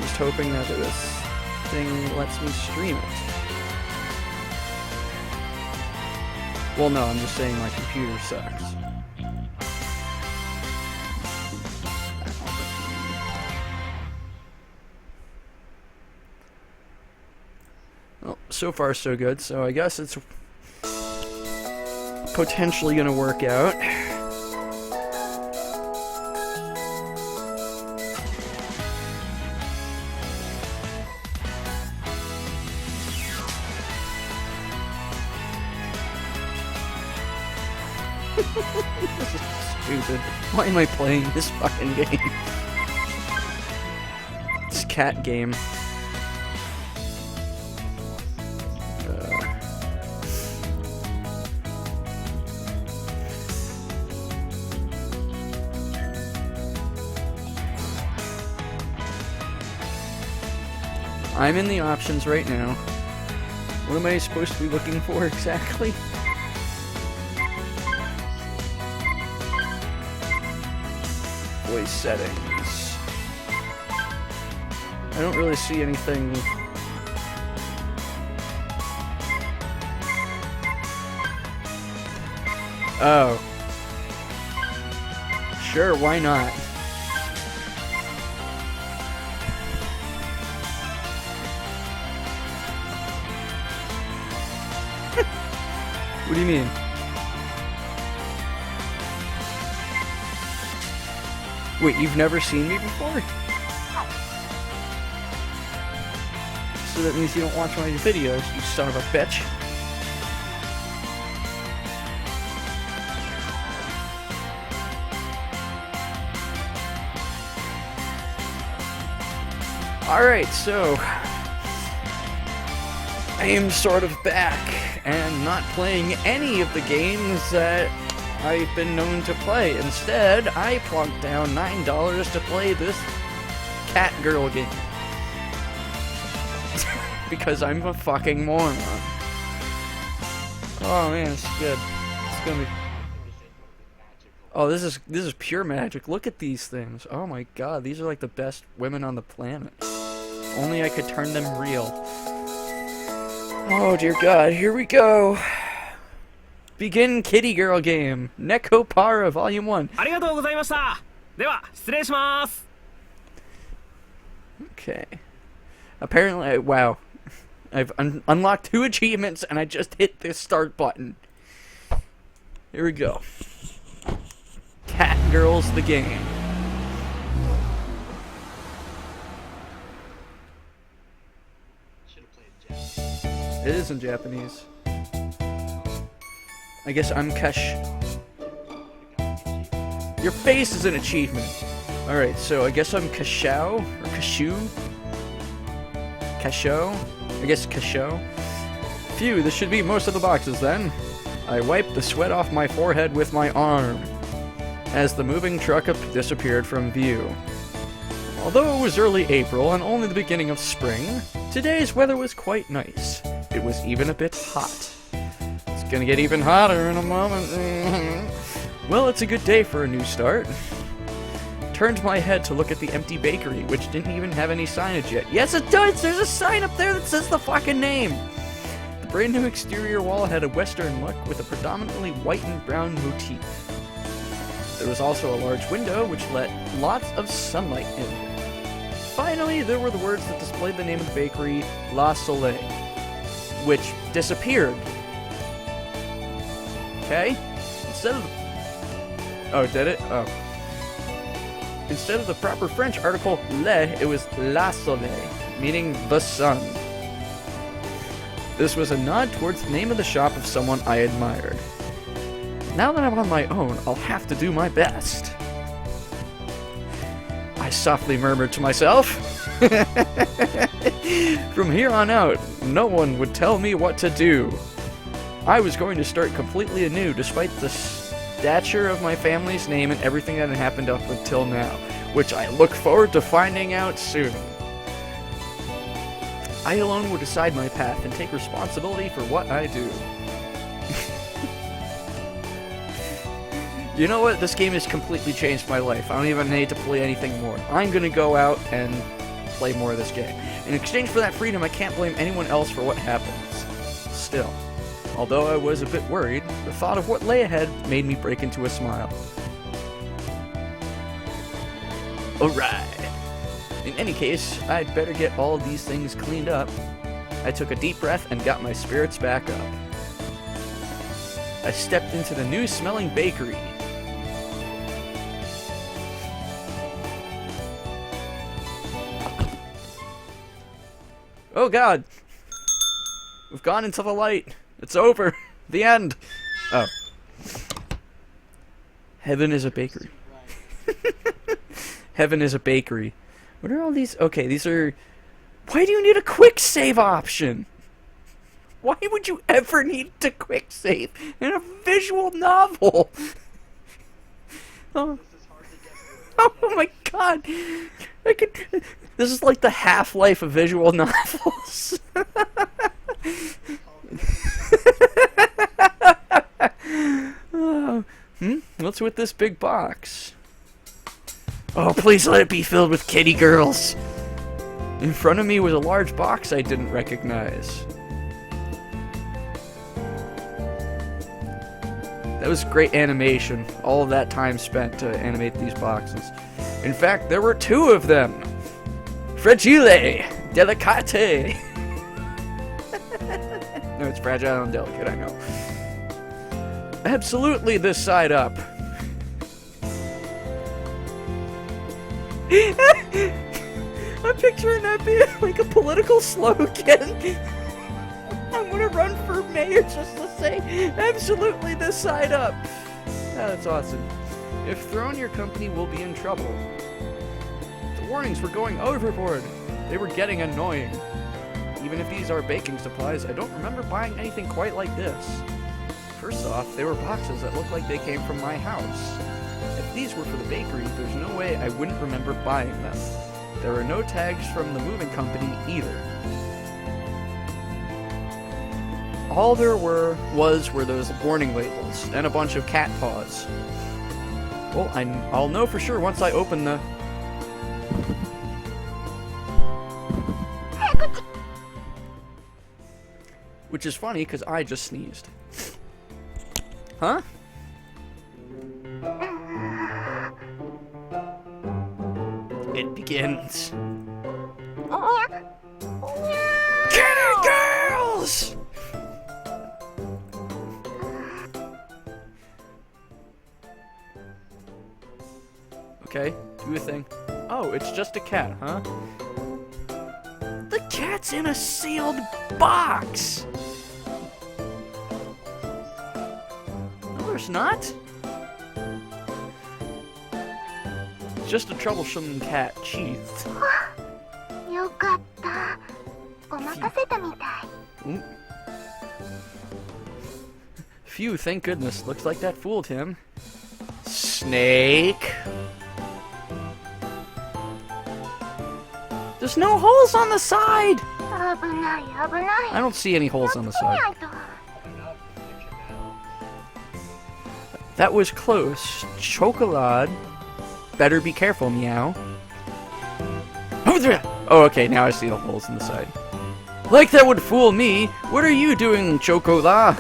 just hoping that this thing lets me stream it. Well, no, I'm just saying my computer sucks. Well, so far so good, so I guess it's potentially gonna work out. This is stupid. Why am I playing this fucking game? This cat game. I'm in the options right now. What am I supposed to be looking for exactly? Voice settings. I don't really see anything. Oh. Sure, why not? What do you mean? Wait, you've never seen me before? So that means you don't watch my videos, you son of a bitch. Alright, so I am sort of back and not playing any of the games that I've been known to play. Instead, I plunked down $9 to play this cat girl game. Because I'm a fucking moron. Oh man, it's good. It's gonna be... Oh, this is pure magic. Look at these things. Oh my god, these are like the best women on the planet. If only I could turn them real. Oh dear god, here we go. Begin kitty girl game. Nekopara Volume 1. Okay. Apparently, wow. I've unlocked 2 achievements and I just hit this start button. Here we go. Cat Girls the game. It is in Japanese. I guess I'm Kash. Your face is an achievement. Alright, so I guess I'm Kashao? Or Kashu? Kasho? I guess Kasho. Phew, this should be most of the boxes then. I wiped the sweat off my forehead with my arm as the moving truck disappeared from view. Although it was early April and only the beginning of spring, today's weather was quite nice. It was even a bit hot. It's gonna get even hotter in a moment. Well, it's a good day for a new start. Turned my head to look at the empty bakery, which didn't even have any signage yet. Yes, it does! There's a sign up there that says the fucking name! The brand new exterior wall had a western look with a predominantly white and brown motif. There was also a large window which let lots of sunlight in. Finally, there were the words that displayed the name of the bakery, La Soleil, which disappeared. Okay? Instead of... Oh, did it? Oh. Instead of the proper French article, le, it was La Soleil, meaning the sun. This was a nod towards the name of the shop of someone I admired. Now that I'm on my own, I'll have to do my best. I softly murmured to myself. From here on out, no one would tell me what to do. I was going to start completely anew despite the stature of my family's name and everything that had happened up until now, which I look forward to finding out soon. I alone will decide my path and take responsibility for what I do. You know what? This game has completely changed my life. I don't even need to play anything more. I'm gonna go out and play more of this game. In exchange for that freedom, I can't blame anyone else for what happens. Still, although I was a bit worried, the thought of what lay ahead made me break into a smile. Alright. In any case, I'd better get all of these things cleaned up. I took a deep breath and got my spirits back up. I stepped into the new-smelling bakery. Oh god! We've gone into the light. It's over. The end. Oh. Heaven is a bakery. Heaven is a bakery. What are all these? Okay, these are... Why do you need a quick save option? Why would you ever need to quick save in a visual novel? Oh, oh my god. This is like the half-life of visual novels. What's with this big box? Oh, please let it be filled with kitty girls. In front of me was a large box I didn't recognize. That was great animation. All of that time spent to animate these boxes. In fact, there were 2 of them. Fragile, delicate. No, it's fragile and delicate, I know. Absolutely this side up. I'm picturing that being like a political slogan. I'm gonna run for mayor just to say, absolutely this side up. Yeah, that's awesome. If thrown, your company will be in trouble. The warnings were going overboard. They were getting annoying. Even if these are baking supplies, I don't remember buying anything quite like this. First off, they were boxes that looked like they came from my house. If these were for the bakery, there's no way I wouldn't remember buying them. There were no tags from the moving company either. All there were those warning labels and a bunch of cat paws. Well, I'll know for sure once I open the... Which is funny, because I just sneezed. Huh? It begins. Kitty girls! Okay, do a thing. Oh, it's just a cat, huh? The cat's in a sealed box! No, there's not. It's just a troublesome cat. Jeez. Phew, thank goodness. Looks like that fooled him. Snake. There's no holes on the side! I don't see any holes on the side. That was close. Chocolate. Better be careful, meow. Oh, okay, now I see the holes in the side. Like that would fool me. What are you doing, Chocolate?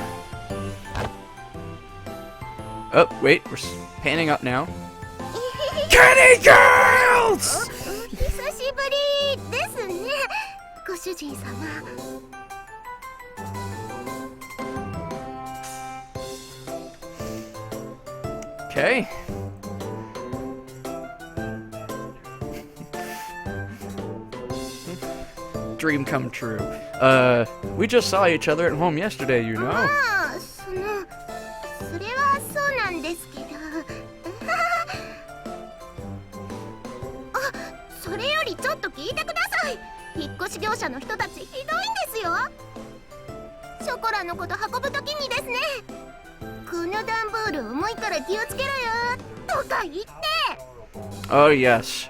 Oh, wait, we're panning up now. Kitty girls! Okay. Dream come true. We just saw each other at home yesterday, you know. Oh yes.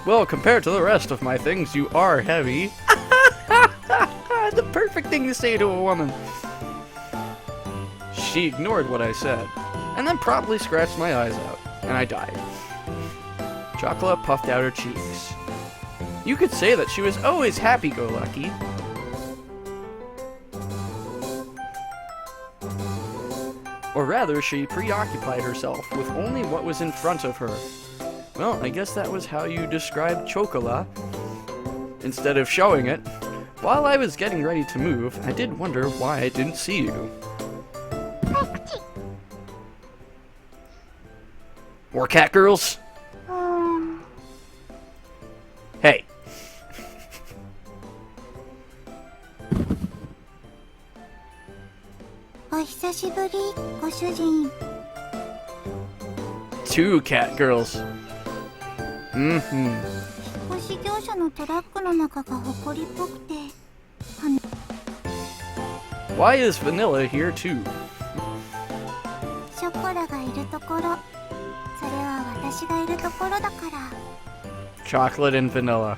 Well, compared to the rest of my things, you are heavy. The perfect thing to say to a woman. She ignored what I said, and then promptly scratched my eyes out, and I died. Chocolate puffed out her cheeks. You could say that she was always happy-go-lucky. Or rather, she preoccupied herself with only what was in front of her. Well, I guess that was how you described Chocola. Instead of showing it, while I was getting ready to move, I did wonder why I didn't see you. More catgirls? Hey. Two catgirls. Why is Vanilla here too? Chocolate and vanilla.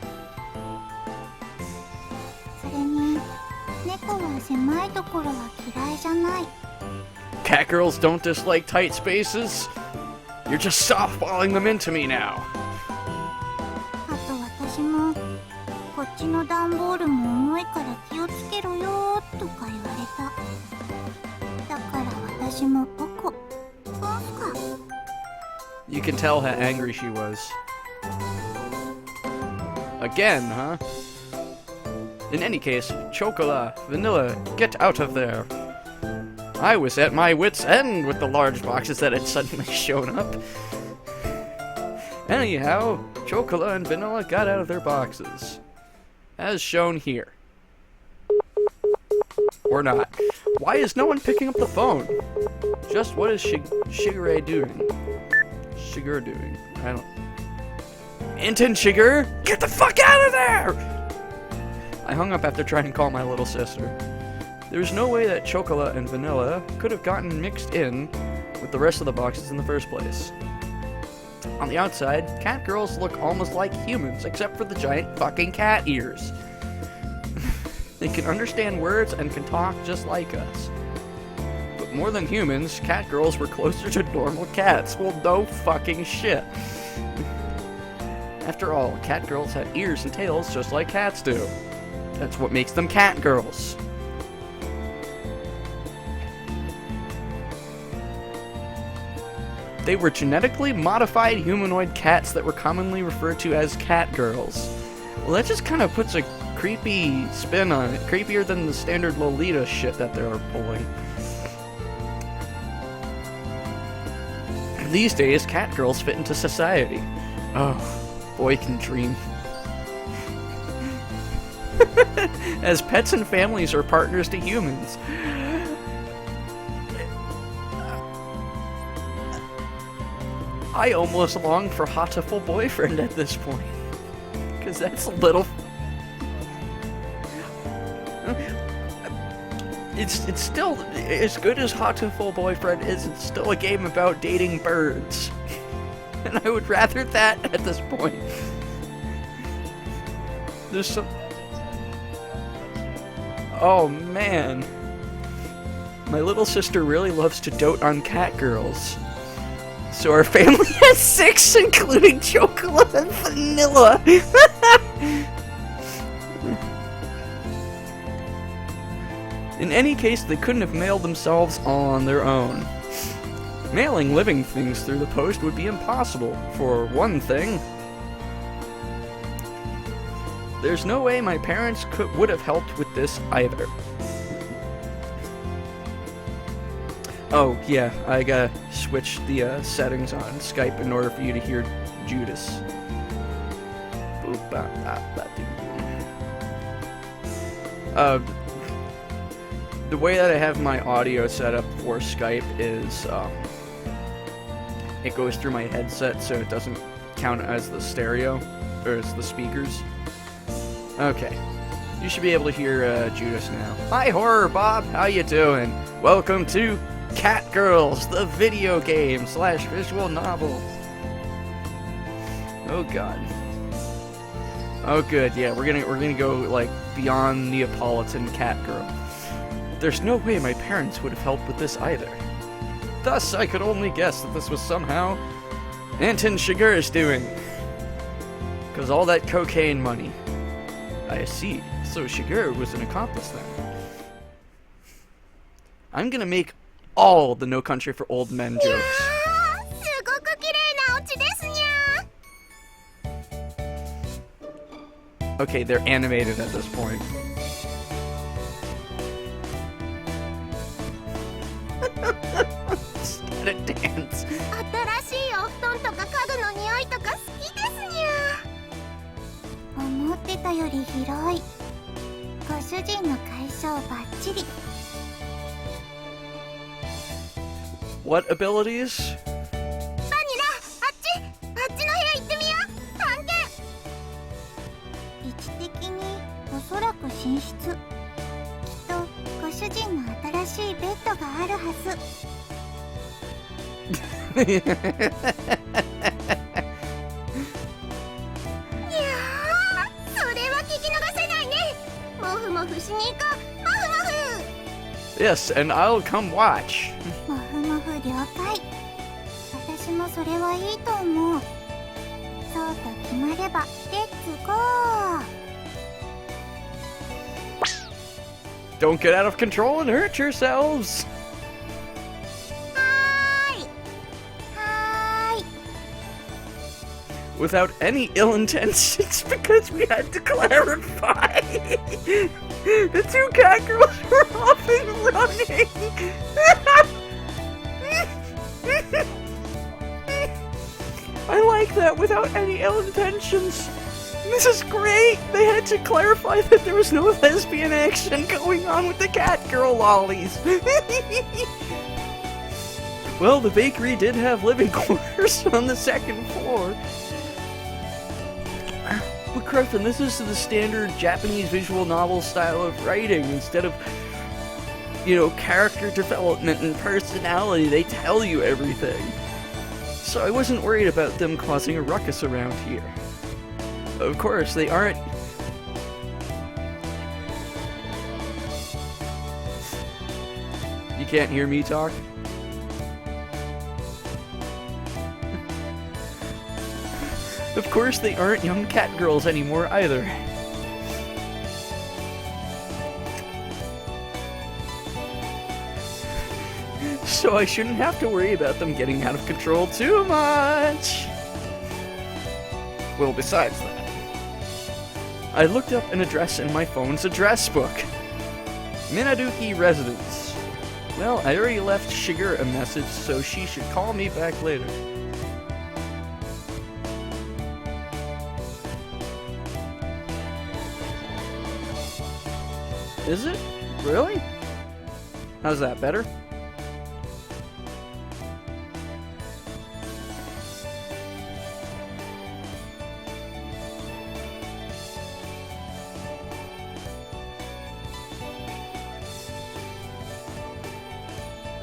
Catgirls don't dislike tight spaces? You're just softballing them into me now. You can tell how angry she was. Again, huh? In any case, Chocola, Vanilla, get out of there. I was at my wit's end with the large boxes that had suddenly shown up. Anyhow, Chocola and Vanilla got out of their boxes. As shown here. Or not. Why is no one picking up the phone? Just what is Shigure doing? Shigure doing? I don't... Inten Shigure! Get the fuck out of there! I hung up after trying to call my little sister. There's no way that Chocola and Vanilla could have gotten mixed in with the rest of the boxes in the first place. On the outside, catgirls look almost like humans, except for the giant fucking cat ears. They can understand words and can talk just like us. But more than humans, catgirls were closer to normal cats. Well, no fucking shit. After all, catgirls have ears and tails just like cats do. That's what makes them catgirls. They were genetically modified humanoid cats that were commonly referred to as catgirls. Well, that just kind of puts a creepy spin on it. Creepier than the standard Lolita shit that they're pulling. These days, catgirls fit into society. Oh, boy can dream. As pets and families are partners to humans. I almost long for Hatoful boyfriend at this point. Because that's a little... It's still, as good as Hatoful boyfriend is, it's still a game about dating birds. And I would rather that at this point. There's some... Oh man. My little sister really loves to dote on catgirls. So our family has 6, including Chocolate and Vanilla. In any case, they couldn't have mailed themselves on their own. Mailing living things through the post would be impossible, for one thing. There's no way my parents would have helped with this either. Oh, yeah, I gotta switch the settings on Skype in order for you to hear Judas. The way that I have my audio set up for Skype is, it goes through my headset, so it doesn't count as the stereo, or as the speakers. Okay. You should be able to hear Judas now. Hi, Horror Bob. How you doing? Welcome to catgirls, the video game / visual novel. Oh god. Oh good, yeah, we're gonna go like beyond Neapolitan catgirl. There's no way my parents would have helped with this either. Thus, I could only guess that this was somehow Anton Shigeru's doing. Cause all that cocaine money. I see. So Shigeru was an accomplice then. I'm gonna make all the No Country for Old Men jokes. Okay, they're animated at this point. Just gotta dance. What abilities? Yes, and I'll come watch. Don't get out of control and hurt yourselves. Without any ill intentions, because we had to clarify. The two catgirls were off and running. I like that, without any ill intentions. This is great. They had to clarify that there was no lesbian action going on with the catgirl lollies. Well, the bakery did have living quarters on the second floor. But Griffin, this is the standard Japanese visual novel style of writing. Instead of, you know, character development and personality, they tell you everything. So I wasn't worried about them causing a ruckus around here. Of course, they aren't... You can't hear me talk? Of course, they aren't young catgirls anymore either. So I shouldn't have to worry about them getting out of control too much. Well, besides that, I looked up an address in my phone's address book. Minaduki Residence. Well, I already left Shigeru a message, so she should call me back later. Is it? Really? How's that, better?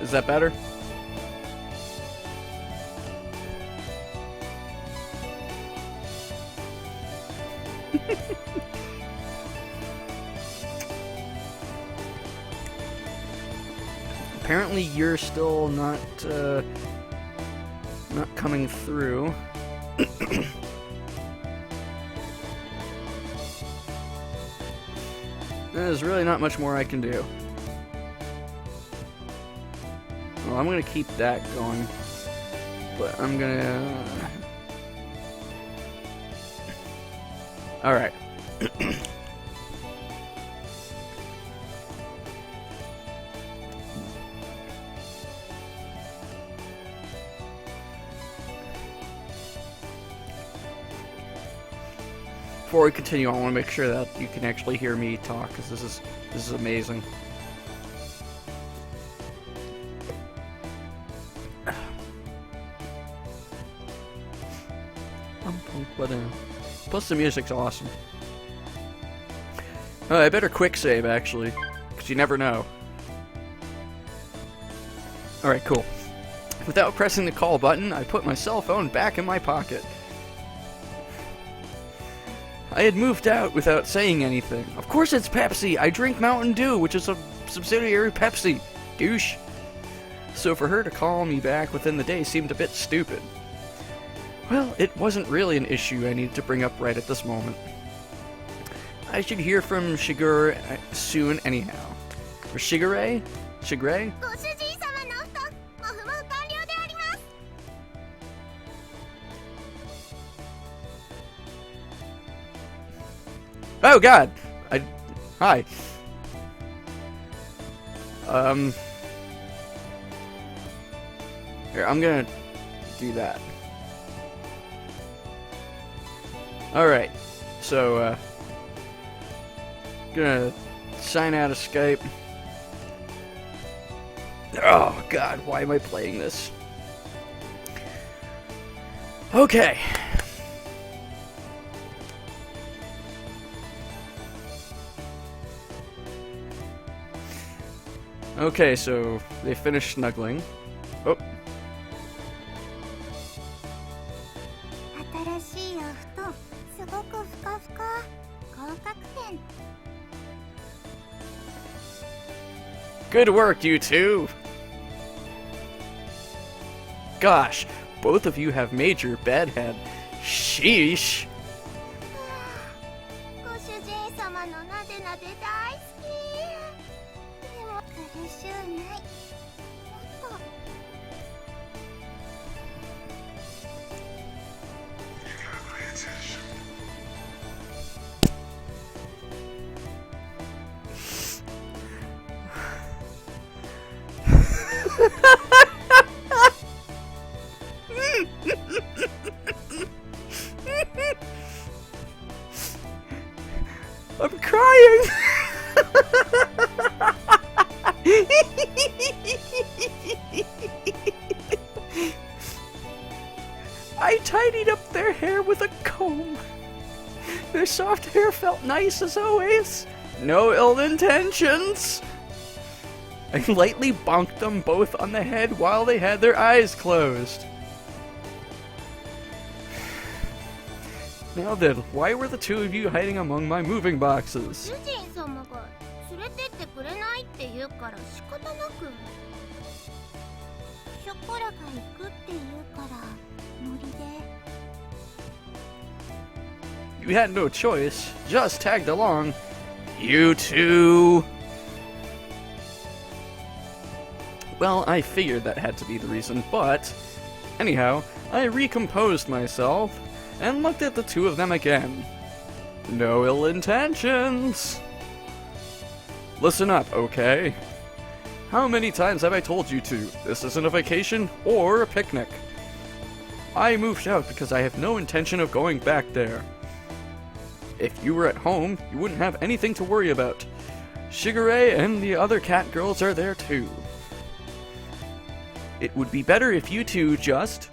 Is that better? Apparently you're still not coming through. There's really not much more I can do. Well, I'm gonna keep that going, but I'm gonna... Alright. Before we continue, I want to make sure that you can actually hear me talk, because this is amazing. Plus the music's awesome. Oh, I better quick save actually, because you never know. Alright, cool. Without pressing the call button, I put my cell phone back in my pocket. I had moved out without saying anything. Of course it's Pepsi! I drink Mountain Dew, which is a subsidiary of Pepsi. Douche. So for her to call me back within the day seemed a bit stupid. Well, it wasn't really an issue I needed to bring up right at this moment. I should hear from Shigure soon anyhow. Or Shigure? Shigure? Oh god! Hi. Here, I'm gonna do that. Alright, so, gonna sign out of Skype. Oh god, why am I playing this? Okay. Okay, so they finished snuggling. Oh. Good work, you two! Gosh, both of you have major bedhead. Sheesh! I'm crying! I tidied up their hair with a comb. Their soft hair felt nice as always. No ill intentions. I lightly bonked them both on the head while they had their eyes closed. Now then, why were the two of you hiding among my moving boxes? You had no choice, just tagged along. You two! Well, I figured that had to be the reason, but anyhow, I recomposed myself and looked at the two of them again. No ill intentions. Listen up, okay? How many times have I told you to? This isn't a vacation or a picnic. I moved out because I have no intention of going back there. If you were at home, you wouldn't have anything to worry about. Shigure and the other cat girls are there too. It would be better if you two just...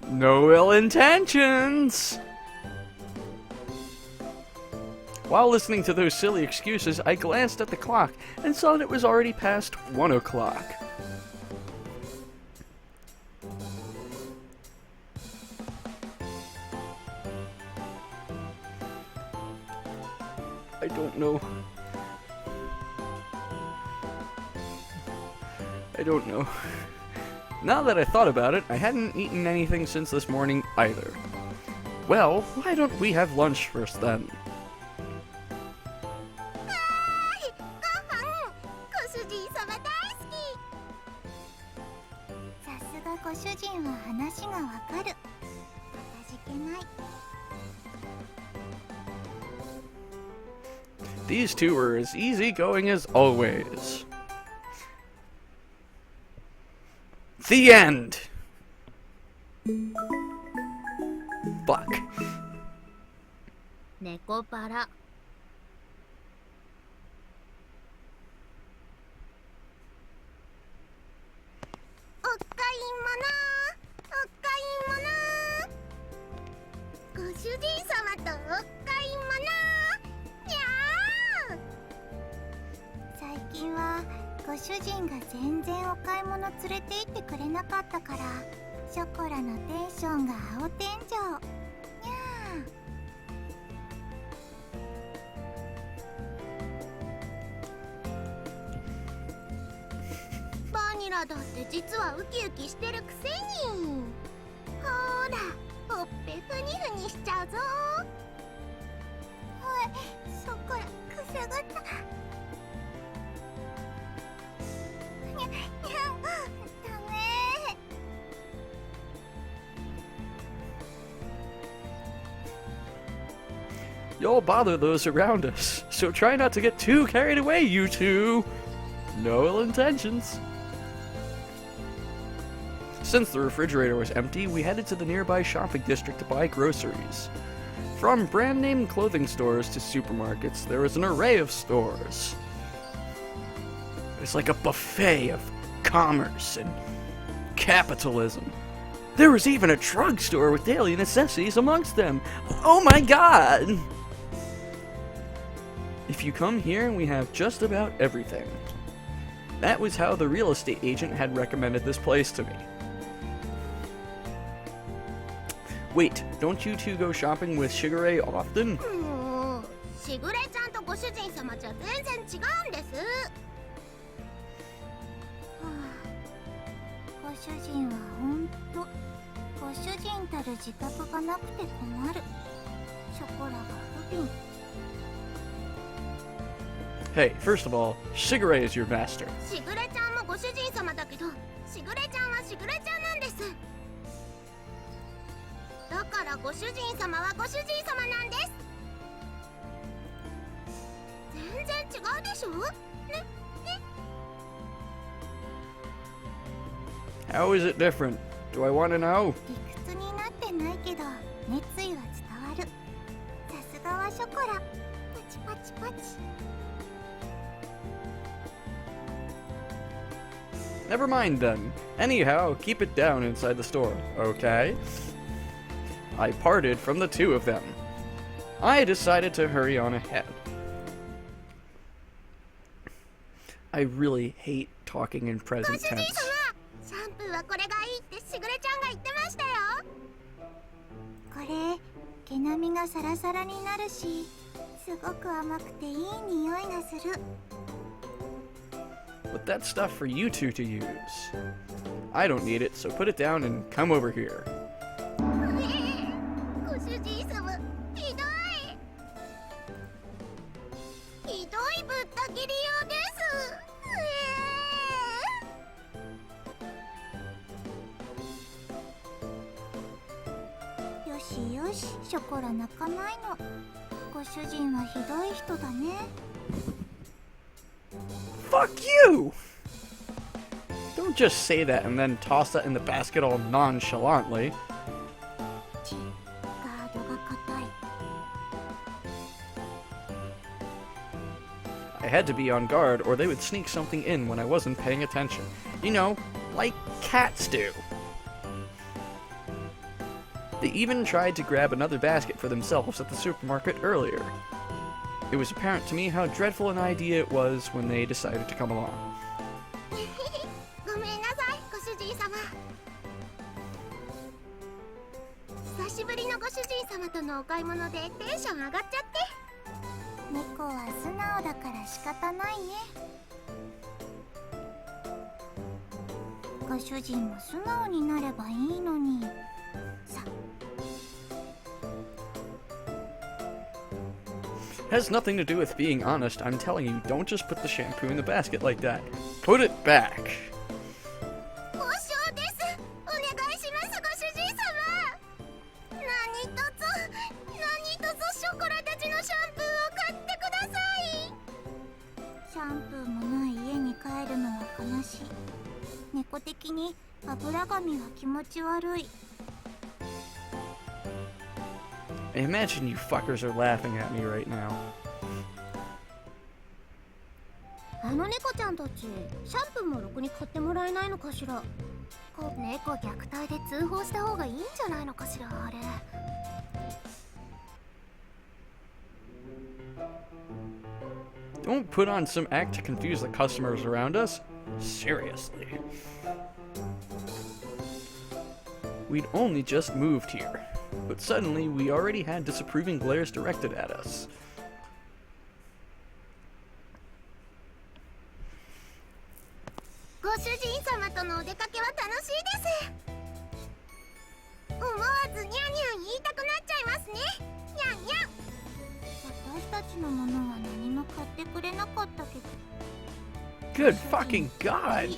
No ill intentions! While listening to those silly excuses, I glanced at the clock and saw that it was already past 1 o'clock. I don't know. Now that I thought about it, I hadn't eaten anything since this morning either. Well, why don't we have lunch first then? These two were as easygoing as always. The end! Fuck. ネコパラ。お買い物、ご主人様とお買い物。にゃー。最近はご主人が全然お買い物連れて行ってくれなかったから、ショコラのテンションが青天井。にゃー。バニラだって実はウキウキしてるくせに。ほーら、ほっぺふにふにしちゃうぞ。おい、ショコラくすぐった。にゃ、にゃ、ダメ。You'll bother those around us, so try not to get too carried away, you two. No ill intentions. Since the refrigerator was empty, we headed to the nearby shopping district to buy groceries. From brand name clothing stores to supermarkets, there was an array of stores. It's like a buffet of commerce and capitalism. There was even a drugstore with daily necessities amongst them. Oh my god! If you come here, we have just about everything. That was how the real estate agent had recommended this place to me. Wait, don't you two go shopping with Shigure often? しぐれちゃんとご主人様じゃ全然違うんです。ご主人はほんと、ご主人たる自覚がなくて困る。ショコラが不憫。Hey, first of all, Shigure is your master. しぐれちゃんもご主人様だけど、しぐれちゃんはしぐれちゃんなんです。だからご主人様はご主人様なんです。全然違うでしょ？ね、ね。How is it different? Do I want to know? 理屈になってないけど、熱意は伝わる。さすがはショコラ。パチパチパチ。Never mind then. Anyhow, keep it down inside the store, okay? I parted from the two of them. I decided to hurry on ahead. I really hate talking in present tense. シャンプーはこれがいいってしぐれちゃんが言ってましたよ。これ、毛並みがサラサラになるし、すごく甘くていい匂いがする。But that's stuff for you two to use. I don't need it, so put it down and come over here. ご主人様、ひどい。ひどいぶった切りようです。よしよし、ショコラ泣かないの。ご主人はひどい人だね。Fuck you! Don't just say that and then toss that in the basket all nonchalantly. ガードが硬い。I had to be on guard or they would sneak something in when I wasn't paying attention. You know, like cats do. They even tried to grab another basket for themselves at the supermarket earlier. It was apparent to me how dreadful an idea it was when they decided to come along. ごめんなさい、ご主人様。久しぶりのご主人様とのお買い物でテンション上がっちゃって。猫は素直だから仕方ないね。ご主人も素直になればいいのに。さ。Has nothing to do with being honest. I'm telling you, don't just put the shampoo in the basket like that. Put it back. 交渉です。お願いします、ご主人様。何とぞショコラたちのシャンプーを買ってください。シャンプーもない家に帰るのは悲しい。猫的に油髪は気持ち悪い。 I imagine you fuckers are laughing at me right now. あの猫ちゃんたち、シャンプーもろくに買ってもらえないのかしら。猫虐待で通報した方がいいんじゃないのかしら、あれ。Don't put on some act to confuse the customers around us. Seriously. We'd only just moved here, but suddenly we already had disapproving glares directed at us. ご主人様とのお出かけは楽しいです。思わずニャンニャン言いたくなっちゃいますね。ニャンニャン。私たちのものは何も買ってくれなかったけど。 Good fucking god!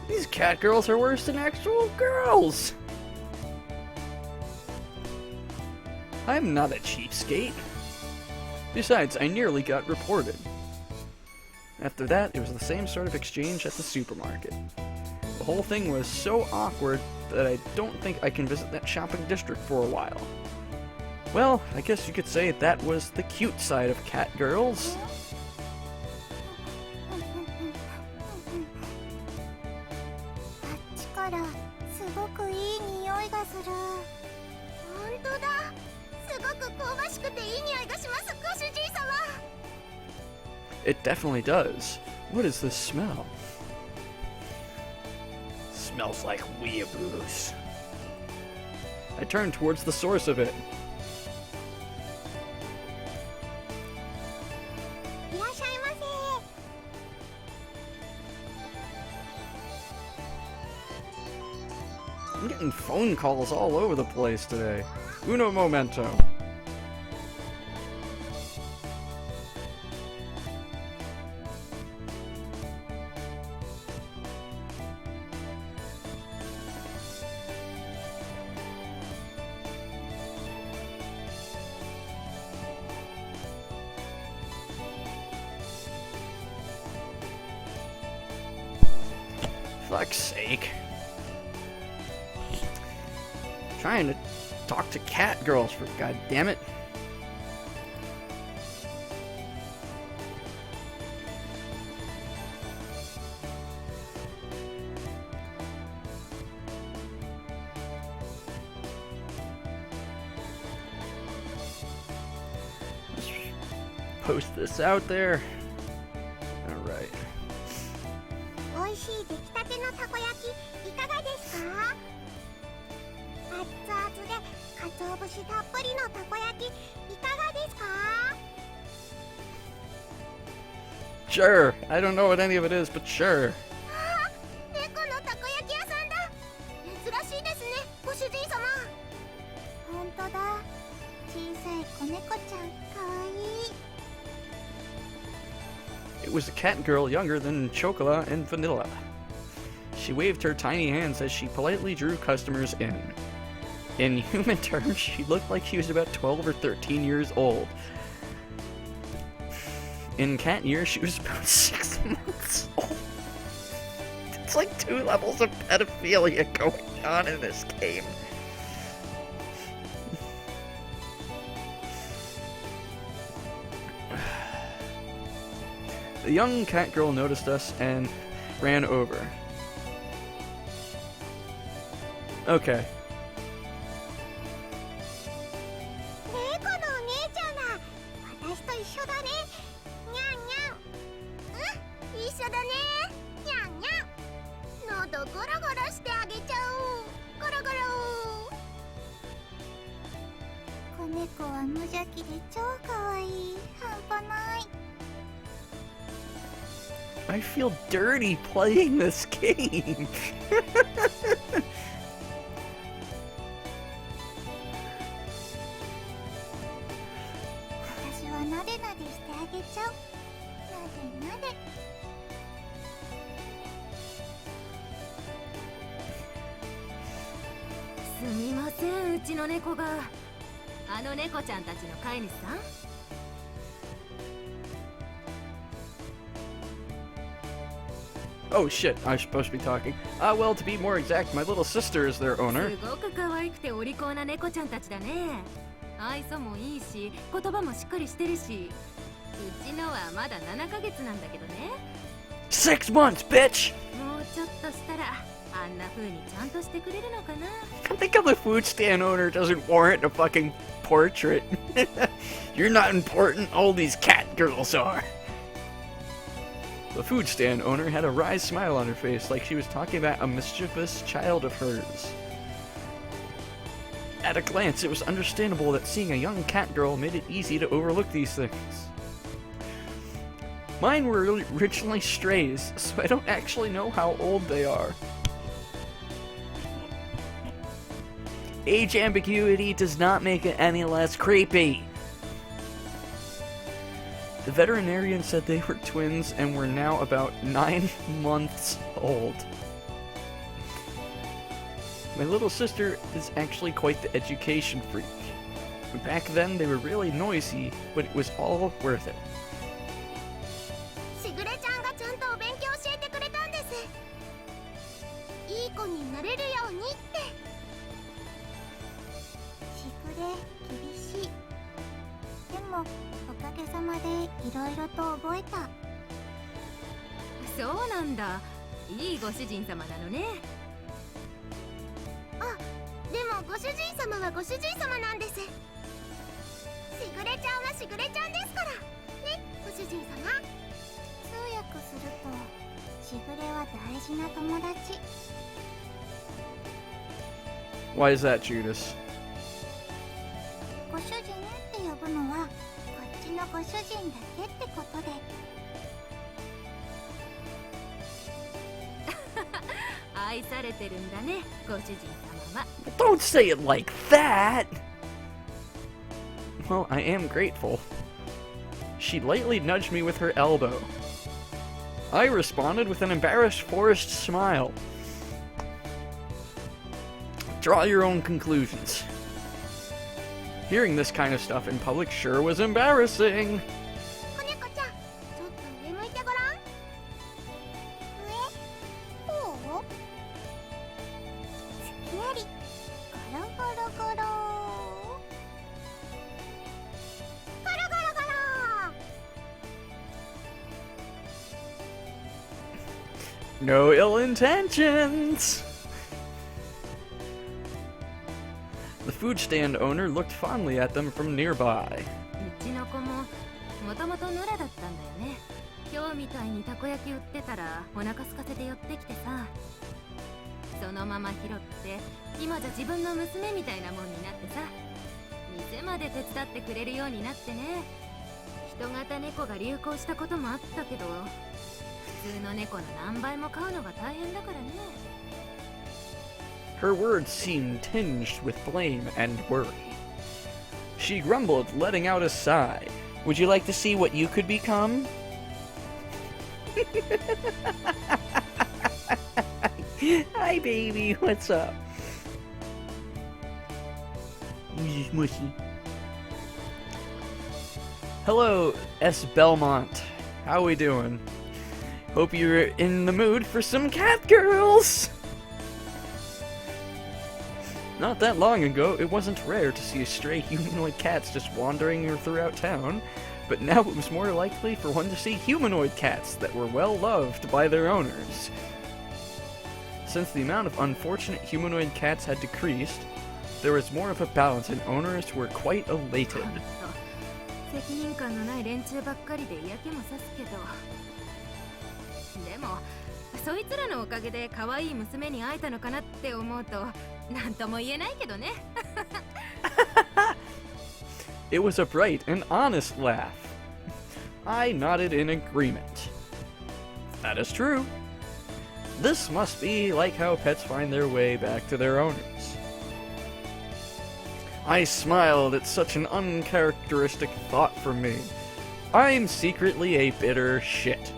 These catgirls are worse than actual girls! I'm not a cheapskate. Besides, I nearly got reported. After that, it was the same sort of exchange at the supermarket. The whole thing was so awkward that I don't think I can visit that shopping district for a while. Well, I guess you could say that was the cute side of catgirls. あっちからすごくいい匂いがする。本当だ。すごく香ばしくていい匂いがします、ご主人様。 It definitely does. What is this smell? Smells like weeaboos. I turned towards the source of it. いらっしゃいませ。 I'm getting phone calls all over the place today. Uno momento. Fuck's sake. Trying to talk to catgirls for goddammit. Let's post this out there. Alright. 美味しい出来たてのたこ焼きいかがですか？熱々で鰹節たっぷりのたこ焼きいかがですか？ Sure. I don't know what any of it is, but sure. あー、猫のたこ焼き屋さんだ。珍しいですね、ご主人様。本当だ。小さい子猫ちゃん、かわいい。 It was a cat girl younger than Chocola and Vanilla. She waved her tiny hands as she politely drew customers in. In human terms, she looked like she was about 12 or 13 years old. In cat years, she was about 6 months old. It's like 2 levels of pedophilia going on in this game. The young cat girl noticed us and ran over. Okay. 猫のお姉ちゃんだ。私と一緒だね。にゃんにゃん。うん、一緒だね。にゃんにゃん。喉ゴロゴロしてあげちゃおう。ゴロゴロ。子猫は無邪気で超可愛い。半端ない。 I feel dirty playing this game. 私はなでなでしてあげちゃう。なでなで。すみません、うちの猫が。あの猫ちゃんたちの飼い主さん？ Oh shit, I was supposed to be talking. Well, to be more exact, my little sister is their owner. すごく可愛くてお利口な猫ちゃんたちだね。愛想もいいし、言葉もしっかりしてるし。うちのはまだ7ヶ月なんだけどね。6 months, bitch! もうちょっとしたらあんな風にちゃんとしてくれるのかな。 I think of the food stand owner doesn't warrant a fucking portrait. You're not important, all these cat girls are. The food stand owner had a wry smile on her face, like she was talking about a mischievous child of hers. At a glance, it was understandable that seeing a young cat girl made it easy to overlook these things. Mine were originally strays, so I don't actually know how old they are. Age ambiguity does not make it any less creepy. The veterinarian said they were twins and were now about 9 months old. My little sister is actually quite the education freak. Back then they were really noisy, but it was all worth it. しぐれちゃんがちゃんとお勉強教えてくれたんです。いい子になれるようにって。しぐれ厳しい。でもおかげさまでいろいろと覚えた。そうなんだ。いいご主人様なのね。あ、でもご主人様はご主人様なんです。しぐれちゃんはしぐれちゃんですからね、ご主人様。通訳するとしぐれは大事な友達。 Why is that, Judas? ご主人って呼ぶのはこっちのご主人だけってことで。愛されてるんだね、ご主人様は。 Don't say it like that! Well, I am grateful. She lightly nudged me with her elbow. I responded with an embarrassed, forced smile. Draw your own conclusions. Hearing this kind of stuff in public sure was embarrassing. 子猫ちゃん、ちょっと上向いてごらん。上？こう？すきやり。ゴロゴロゴロ。ゴロゴロゴロ。 No ill intentions! The food stand owner looked fondly at them from nearby. うちの子ももともと野良だったんだよね。今日みたいにたこ焼き売ってたらお腹空かせて寄ってきてさ、そのまま拾って今じゃ自分の娘みたいなもんになってさ、店まで手伝ってくれるようになってね。人型猫が流行したこともあったけど、普通の猫の何倍も飼うのが大変だからね。 Her words seemed tinged with blame and worry. She grumbled, letting out a sigh. Would you like to see what you could become? Hi, baby. What's up? Mushy. Hello, S. Belmont. How we doing? Hope you're in the mood for some catgirls! Not that long ago, it wasn't rare to see stray humanoid cats just wandering throughout town, but now it was more likely for one to see humanoid cats that were well loved by their owners. Since the amount of unfortunate humanoid cats had decreased, there was more of a balance and owners were quite elated. 責任感のない連中ばっかりで嫌気もさすけど、でもそいつらのおかげで可愛い娘に会えたのかなって思うとなんとも言えないけどね。It was a bright and honest laugh. I nodded in agreement. That is true. This must be like how pets find their way back to their owners. I smiled at such an uncharacteristic thought from me. I'm secretly a bitter shit.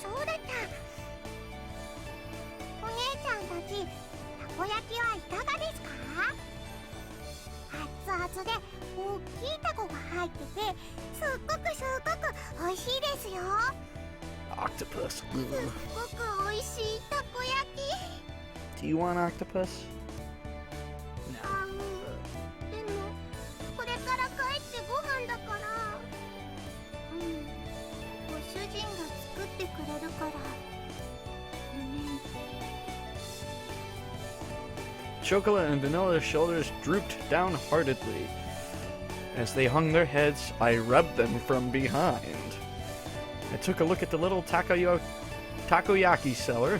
そうだった。お姉ちゃんたち、たこ焼きはいかがですか？熱々で大きいタコが入ってて、すっごく美味しいですよ。 Octopus. すっごく美味しいたこ焼き。 Do you want octopus? でもこれから帰ってご飯だから。ご主人が作ってくれるから。ごめん。 Chocolate and Vanilla's shoulders drooped downheartedly. As they hung their heads, I rubbed them from behind. I took a look at the little takoyaki seller.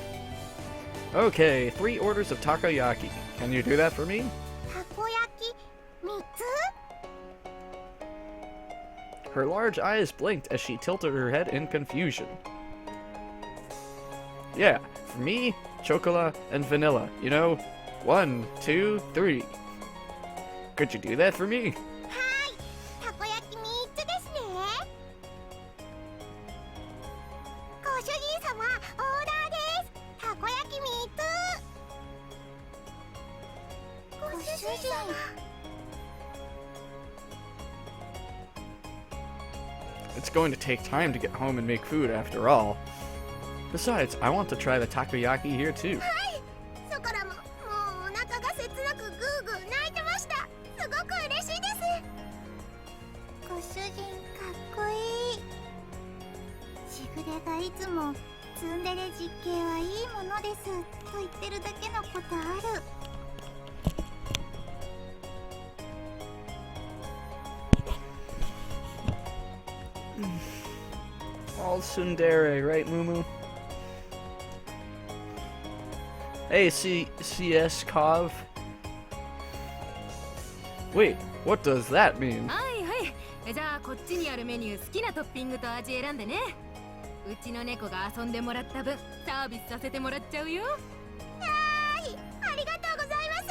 Okay, 3 orders of takoyaki. Can you do that for me? たこ焼き3つ？ Her large eyes blinked as she tilted her head in confusion. Yeah, for me, chocolate and vanilla. You know, 1, 2, 3. Could you do that for me? はい、たこ焼き3つですね。ご主人様、オーダーです。たこ焼き3つ。ご主人様。 It's going to take time to get home and make food after all. Besides, I want to try the takoyaki here too. そこらも、もうお腹が切なくグーグー泣いてました。すごく嬉しいです。ご主人かっこいい。しぐれがいつもツンデレ実刑はいいものですと言ってるだけのことある。 All tsundere, right, Mumu? Hey, CS Kov. Wait, what does that mean? はいはい。じゃあこっちにあるメニュー好きなトッピングと味選んでね。うちの猫が遊んでもらった分サービスさせてもらっちゃうよ。はい、ありがとうございます。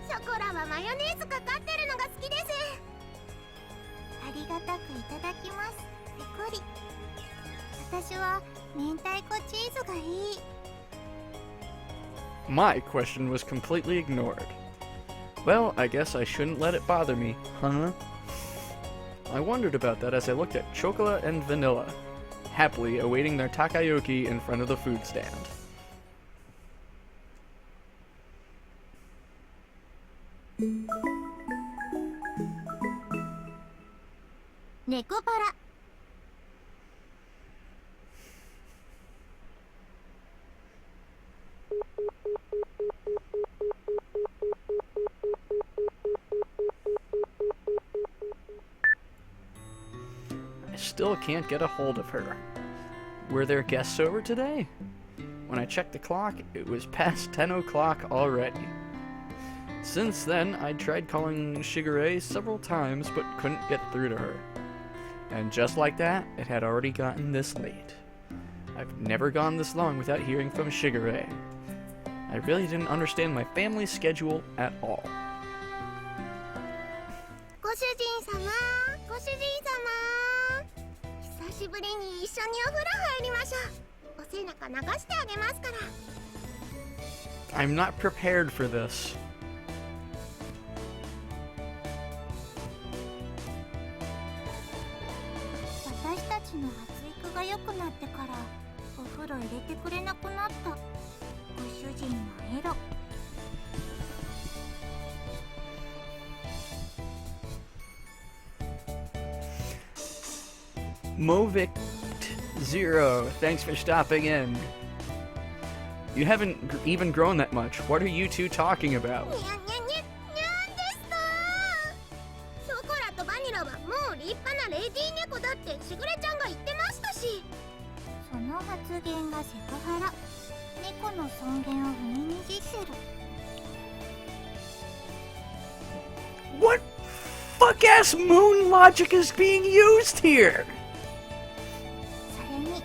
ショコラはマヨネーズかかってるのが好きです。ありがたくいただきます。ペコリ。私は明太子チーズがいい。 My question was completely ignored. Well, I guess I shouldn't let it bother me, huh? I wondered about that as I looked at Chocolate and Vanilla, happily awaiting their takoyaki in front of the food stand. Nekopara. I still can't get a hold of her. Were there guests over today? When I checked the clock, it was past 10 o'clock already. Since then, I tried calling Shigure several times but couldn't get through to her. And just like that, it had already gotten this late. I've never gone this long without hearing from Shigure. I really didn't understand my family's schedule at all. ご主人様、ご主人様。久しぶりに一緒にお風呂入りましょう。お背中流してあげますから。 I'm not prepared for this. 私たちの発育が良くなってからお風呂入れてくれなくなったご主人のエロ。 Movict Zero, thanks for stopping in. You haven't even grown that much. What are you two talking about? にゃにゃにゃ、にゃんですか。ショコラとバニラはもう立派なレディー猫だってしぐれちゃんが言ってましたし。その発言がセクハラ。猫の尊厳を踏みにじってる。 What fuck-ass moon logic is being used here? それに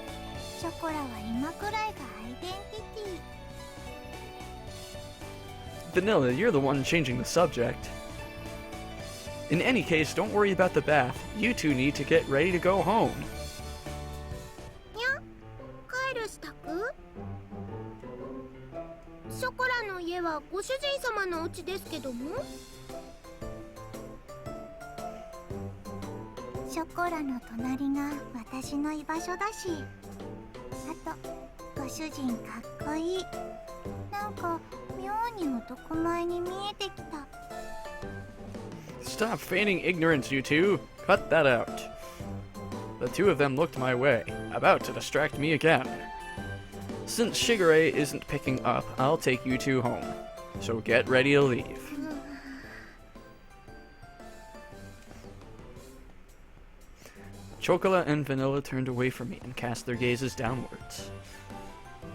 ショコラは今くらいがアイデンティティ。 Vanilla, you're the one changing the subject. In any case, don't worry about the bath. You two need to get ready to go home. にゃ、帰る支度？ショコラの家はご主人様のお家ですけども。ショコラの隣が私の居場所だし、あとご主人かっこいい。なんか妙に男前に見えてきた。 Stop feigning ignorance, you two. Cut that out. The two of them looked my way, about to distract me again. Since Shigure isn't picking up, I'll take you two home. So get ready to leave. Chocolate and Vanilla turned away from me and cast their gazes downwards.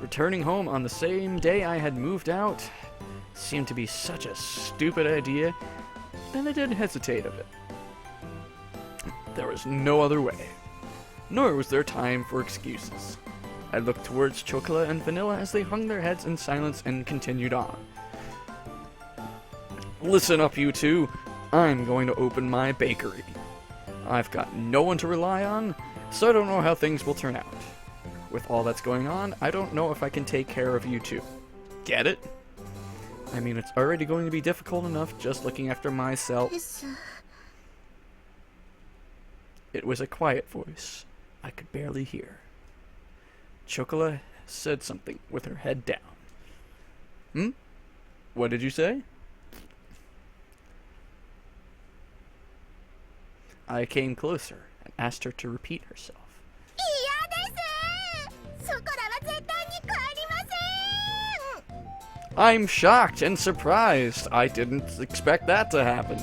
Returning home on the same day I had moved out seemed to be such a stupid idea, and I didn't hesitate of it. There was no other way, nor was there time for excuses. I looked towards Chocolate and Vanilla as they hung their heads in silence and continued on. Listen up, you two. I'm going to open my bakery. I've got no one to rely on, so I don't know how things will turn out. With all that's going on, I don't know if I can take care of you two. Get it? I mean, it's already going to be difficult enough just looking after myself. It was a quiet voice I could barely hear. Chocola said something with her head down. What did you say? I came closer and asked her to repeat herself. I'm shocked and surprised. I didn't expect that to happen.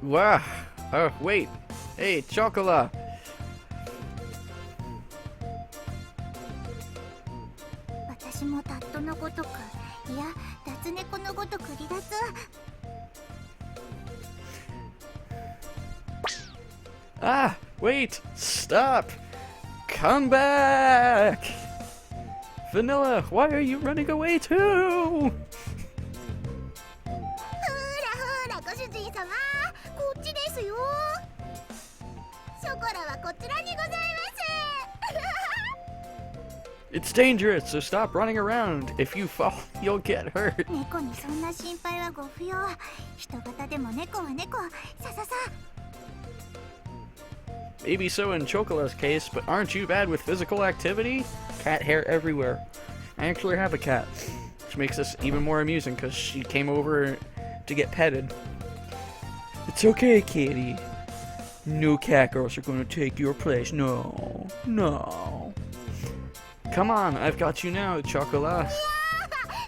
Wow. Wait. Hey, Chocola. 私もタットのごとく、いや、脱猫のごとく離脱。Ah, wait, stop. Come back. Vanilla, why are you running away too? ほらほら、ご主人様、こっちですよ。ショコラはこちらにございます。 It's dangerous, so stop running around. If you fall, you'll get hurt. 猫にそんな心配はご不要。人型でも猫は猫。さささ。 Maybe so in Chocola's case, but aren't you bad with physical activity? Cat hair everywhere. I actually have a cat, which makes this even more amusing because she came over to get petted. It's okay, kitty. No cat girls are going to take your place. No, no. Come on, I've got you now, Chocola.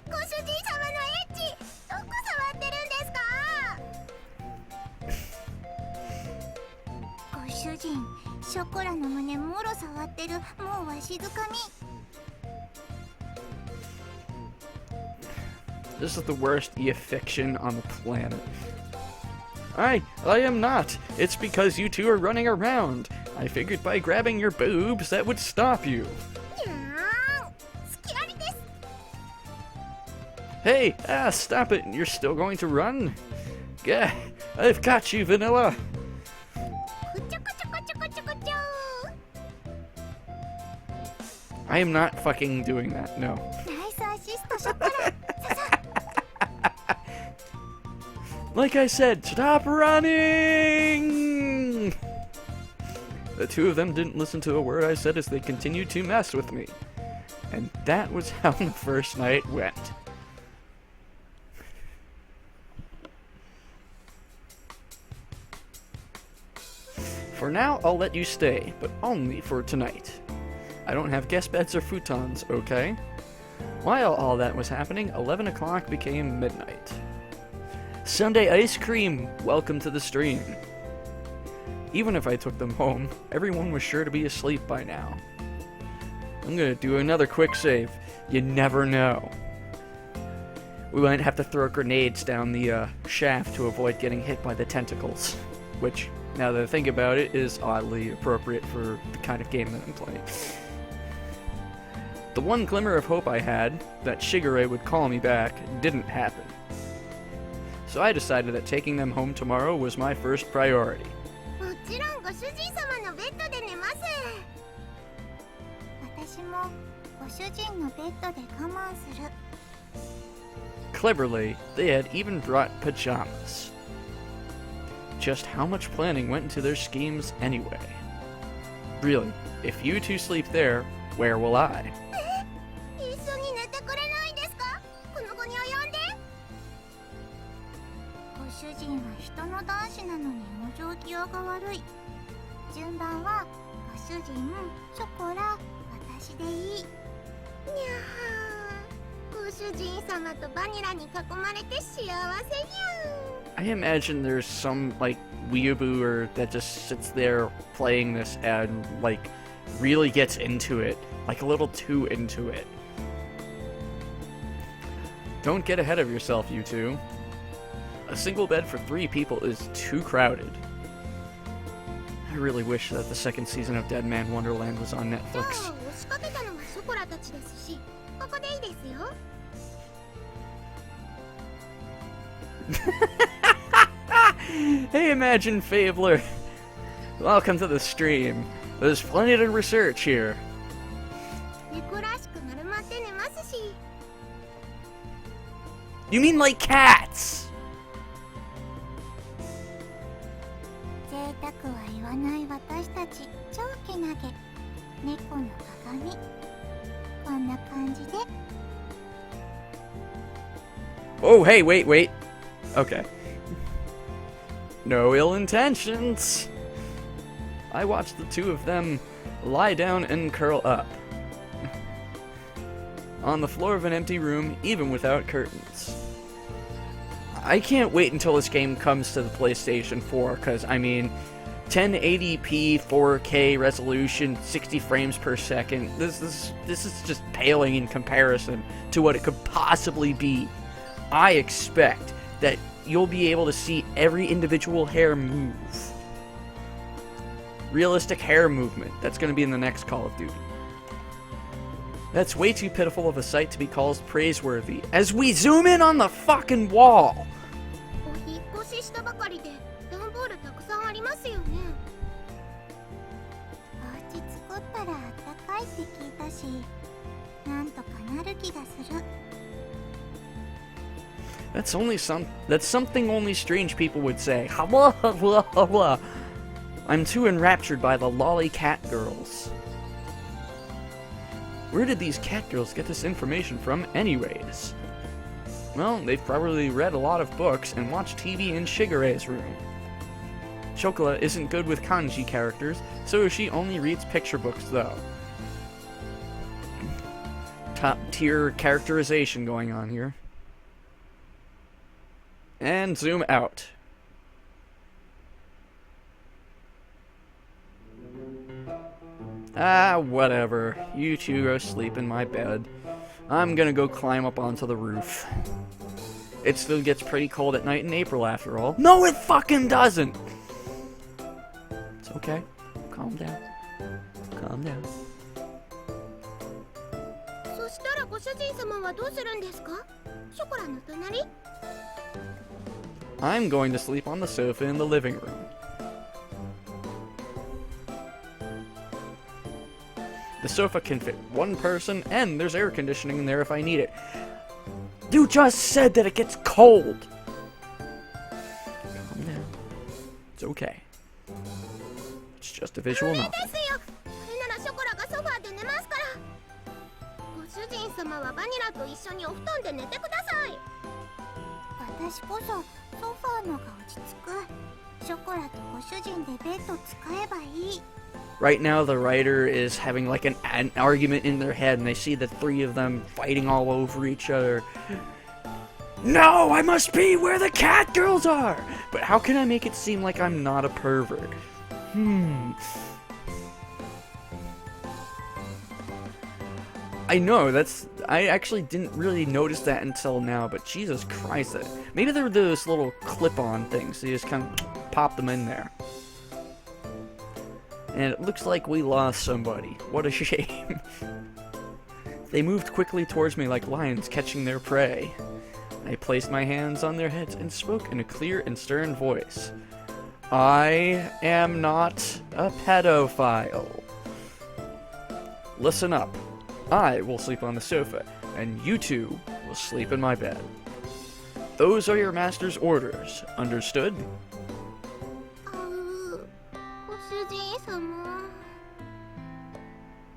ご主人様のエッチ、どこ触ってるんですか？ご主人、ショコラの胸もろ触ってる。もうわしづかみ。 This is the worst e-fiction on the planet. I am not. It's because you two are running around. I figured by grabbing your boobs that would stop you. にゃーん、スキラリです。 Hey, stop it. You're still going to run? Yeah, I've got you, Vanilla. くちょくちょくちょくちょくちょ。 I am not fucking doing that, no. ナイスアシスト、ショコラ。ささ。 Like I said, stop running! The two of them didn't listen to a word I said as they continued to mess with me. And that was how the first night went. For now, I'll let you stay, but only for tonight. I don't have guest beds or futons, okay? While all that was happening, 11 o'clock became midnight. Sunday ice cream! Welcome to the stream. Even if I took them home, everyone was sure to be asleep by now. I'm gonna do another quick save. You never know. We might have to throw grenades down the shaft to avoid getting hit by the tentacles. Which, now that I think about it, is oddly appropriate for the kind of game that I'm playing. The one glimmer of hope I had, that Shigure would call me back, didn't happen. So I decided that taking them home tomorrow was my first priority. もちろんご主人様のベッドで寝ます。私もご主人のベッドで我慢する。Cleverly, they had even brought pajamas. Just how much planning went into their schemes anyway? Really, if you two sleep there, where will I? 一緒に寝てくれないですか？この子に及んで。ご主人は人の男子なのに往生際が悪い。順番はご主人、ショコラ、私でいい。にゃー、ご主人様とバニラに囲まれて幸せにゃー。 I imagine there's some, like, weeaboo that just sits there playing this and, like, really gets into it. Like, a little too into it. Don't get ahead of yourself, you two. A single bed for 3 people is too crowded. I really wish that the second season of Dead Man Wonderland was on Netflix. 押しかけたのはショコラたちですし、ここでいいですよ。Hey, Imagine Fabler! Welcome to the stream. There's plenty to research here. 猫らしく丸まって寝ますし。 You mean like cats? 贅沢は言わない私たち超けなげ。猫の鏡。こんな感じで。 Oh, hey, wait. Okay. No ill intentions. I watched the two of them lie down and curl up. On the floor of an empty room, even without curtains. I can't wait until this game comes to the PlayStation 4, because, I mean, 1080p, 4K resolution, 60 frames per second, this is just paling in comparison to what it could possibly be. I expect that you'll be able to see every individual hair move. Realistic hair movement. That's going to be in the next Call of Duty. That's way too pitiful of a sight to be called praiseworthy. As we zoom in on the fucking wall! お引っ越ししたばかりで段ボールたくさんありますよね。お家作ったらあったかいって聞いたし、なんとかなる気がする。 That's something only strange people would say. Blah, blah, blah. I'm too enraptured by the lolly catgirls. Where did these catgirls get this information from anyways? Well, they've probably read a lot of books and watched TV in Shigere's room. Chocola isn't good with kanji characters, so she only reads picture books though. Top tier characterization going on here. And zoom out. Ah, whatever. You two go sleep in my bed. I'm gonna go climb up onto the roof. It still gets pretty cold at night in April after all. No, it fucking doesn't! It's okay. Calm down. Calm down. そしたらご主人様はどうするんですか？ショコラの隣？ I'm going to sleep on the sofa in the living room. The sofa can fit one person, and there's air conditioning in there if I need it. You just said that it gets cold! Calm down. It's okay. It's just a visual novel. ですよ。これならショコラがソファーで寝ますから。ご主人様はバニラと一緒にお布団で寝てください。私こそソファーのが落ち着く。ショコラとご主人でベッド使えばいい。 Right now, the writer is having like an argument in their head, and they see the 3 of them fighting all over each other. No, I must be where the catgirls are! But how can I make it seem like I'm not a pervert? I know, I actually didn't really notice that until now, but Jesus Christ, maybe there were those little clip-on things, so you just kind of pop them in there. And it looks like we lost somebody. What a shame. They moved quickly towards me like lions catching their prey. I placed my hands on their heads and spoke in a clear and stern voice. I am not a pedophile. Listen up. I will sleep on the sofa, and you two will sleep in my bed. Those are your master's orders. Understood? ご主人様。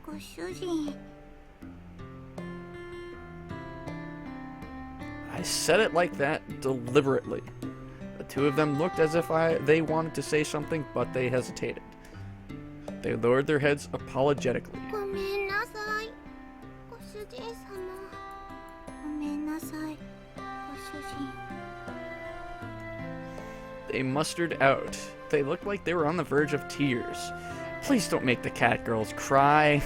ご主人。 I said it like that deliberately. The two of them looked as if they wanted to say something, but they hesitated. They lowered their heads apologetically. ごめんなさい。ご主人様。ごめんなさい。ご主人。 They mustered out. They looked like they were on the verge of tears. Please don't make the catgirls cry.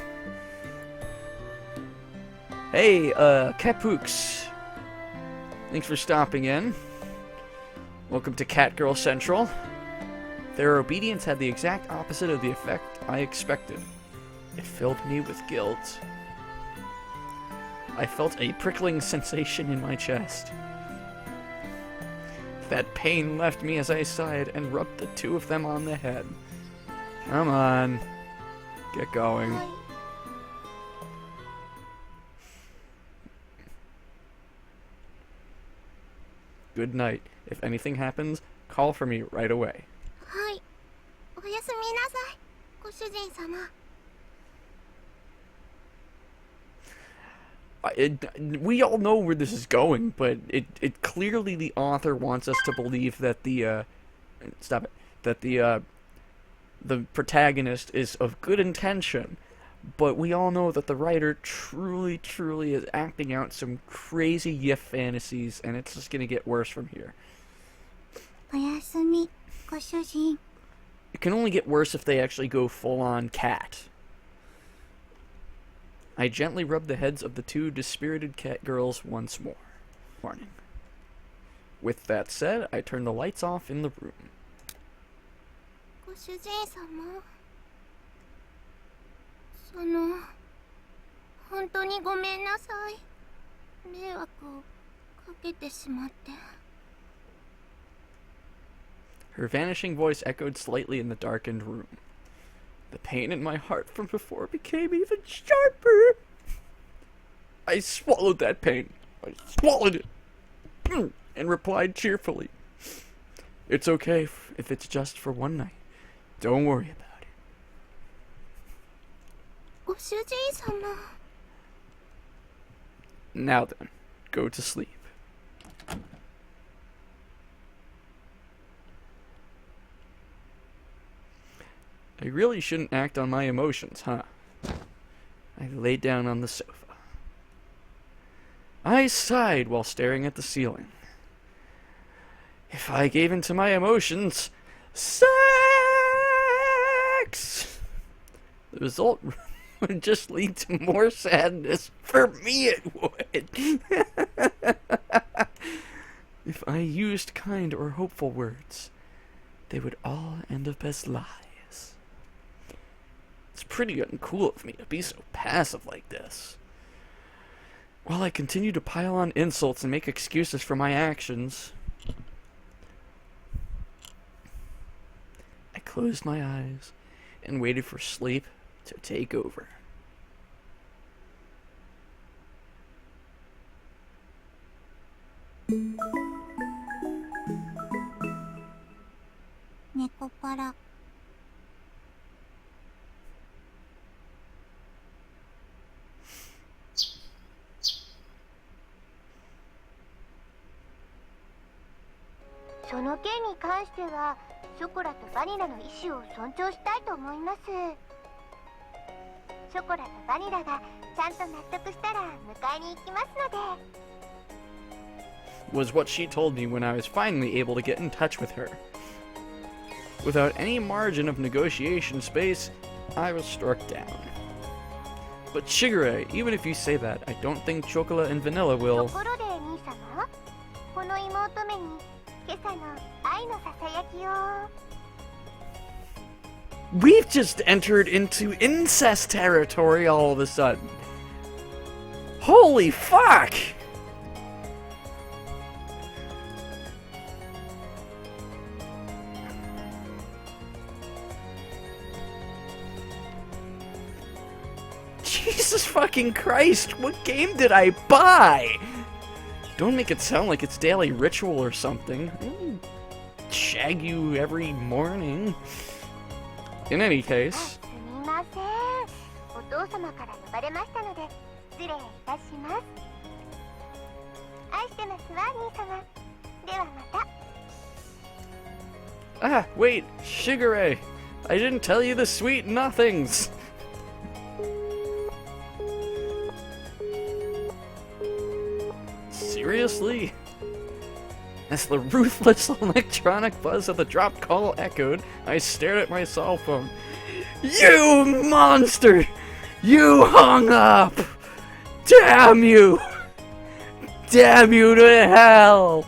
Hey, Capooks. Thanks for stopping in. Welcome to Catgirl Central. Their obedience had the exact opposite of the effect I expected. It filled me with guilt. I felt a prickling sensation in my chest. That pain left me as I sighed and rubbed the two of them on the head. Come on. Get going. はい。 Good night. If anything happens, call for me right away. はい。おやすみなさい。ご主人様。 We all know where this is going, but it clearly the author wants us to believe that the protagonist is of good intention, but we all know that the writer truly is acting out some crazy yiff fantasies, and it's just gonna get worse from here. おやすみ、ご主人。 It can only get worse if they actually go full-on cat. I gently rubbed the heads of the two dispirited cat girls once more. Morning. With that said, I turned the lights off in the room. ご主人様。本当にごめんなさい。迷惑をかけてしまって。 Her vanishing voice echoed slightly in the darkened room. The pain in my heart from before became even sharper. I swallowed that pain. I swallowed it. And replied cheerfully. It's okay if it's just for one night. Don't worry about it. ご主人様。 Now then, go to sleep. I really shouldn't act on my emotions, huh? I lay down on the sofa. I sighed while staring at the ceiling. If I gave in to my emotions, sex! The result would just lead to more sadness. For me it would. If I used kind or hopeful words, they would all end up as lies. It's pretty uncool of me to be so passive like this. While I continue to pile on insults and make excuses for my actions, I closed my eyes and waited for sleep to take over. Nekopara. その件に関してはショコラとバニラの意思を尊重したいと思います。ショコラとバニラがちゃんと納得したら迎えに行きますので。 Was what she told me when I was finally able to get in touch with her. Without any margin of negotiation space, I was struck down. But Shigure, even if you say that, I don't think chocolate and vanilla と will... ころで兄様、この妹目に今朝の愛のささやきを。 We've just entered into incest territory all of a sudden. Holy fuck! Jesus fucking Christ, what game did I buy? Don't make it sound like it's daily ritual or something. I don't shag you every morning. In any case, すみません。お父様から呼ばれましたので失礼いたします。愛してますわ、兄様。ではまた。 ah, wait, Shigure! I didn't tell you the sweet nothings! Seriously? As the ruthless electronic buzz of the drop call echoed, I stared at my cell phone. You monster! You hung up! Damn you! Damn you to hell!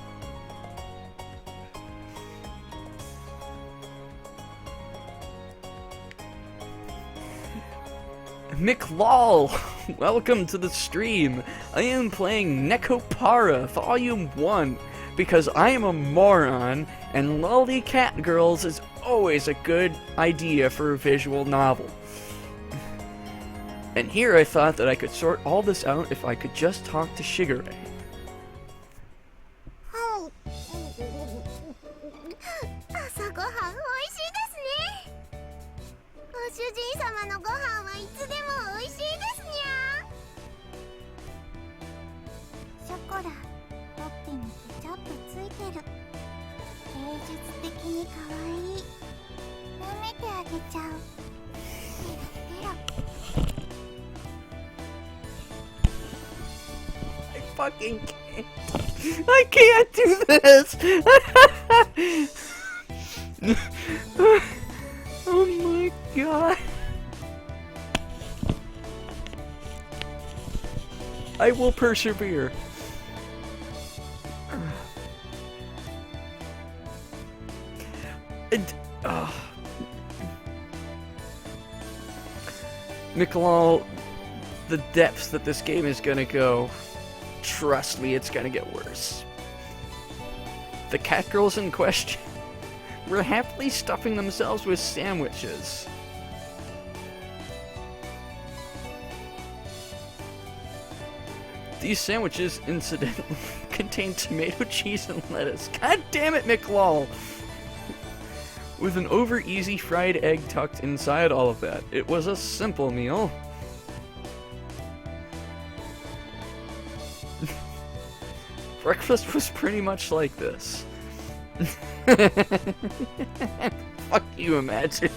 McLaw, welcome to the stream. I am playing Nekopara Volume 1 because I am a moron and lolly catgirls is always a good idea for a visual novel. And here I thought that I could sort all this out if I could just talk to Shigure. 朝ごはん美味しいですね。ご主人様のご飯はいつでも美味しいですにゃ。ショコラ、ほっぺにケチャップついてる。芸術的に可愛い。舐めてあげちゃう。ペロペロ。 I fucking can't. I can't do this! Oh my god. I will persevere. Nicolau, the depths that this game is gonna go, trust me, it's gonna get worse. The catgirls in question were happily stuffing themselves with sandwiches. These sandwiches, incidentally, contain tomato, cheese, and lettuce. God damn it, McLaw! With an over-easy fried egg tucked inside all of that. It was a simple meal. Breakfast was pretty much like this. Fuck you, imagine.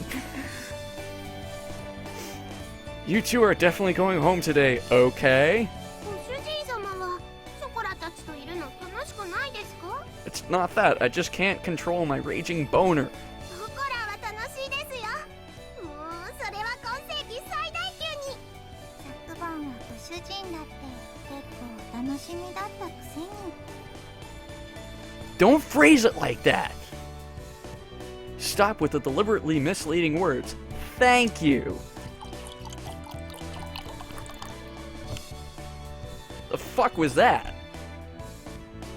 You two are definitely going home today, okay? ご主人様はショコラたちといるの楽しくないですか？ It's not that, I just can't control my raging boner. ショコラは楽しいですよ。もうそれは今世紀最大級に。昨晩はご主人だって結構お楽しみだったくせに。 Don't phrase it like that! Stop with the deliberately misleading words. Thank you! The fuck was that?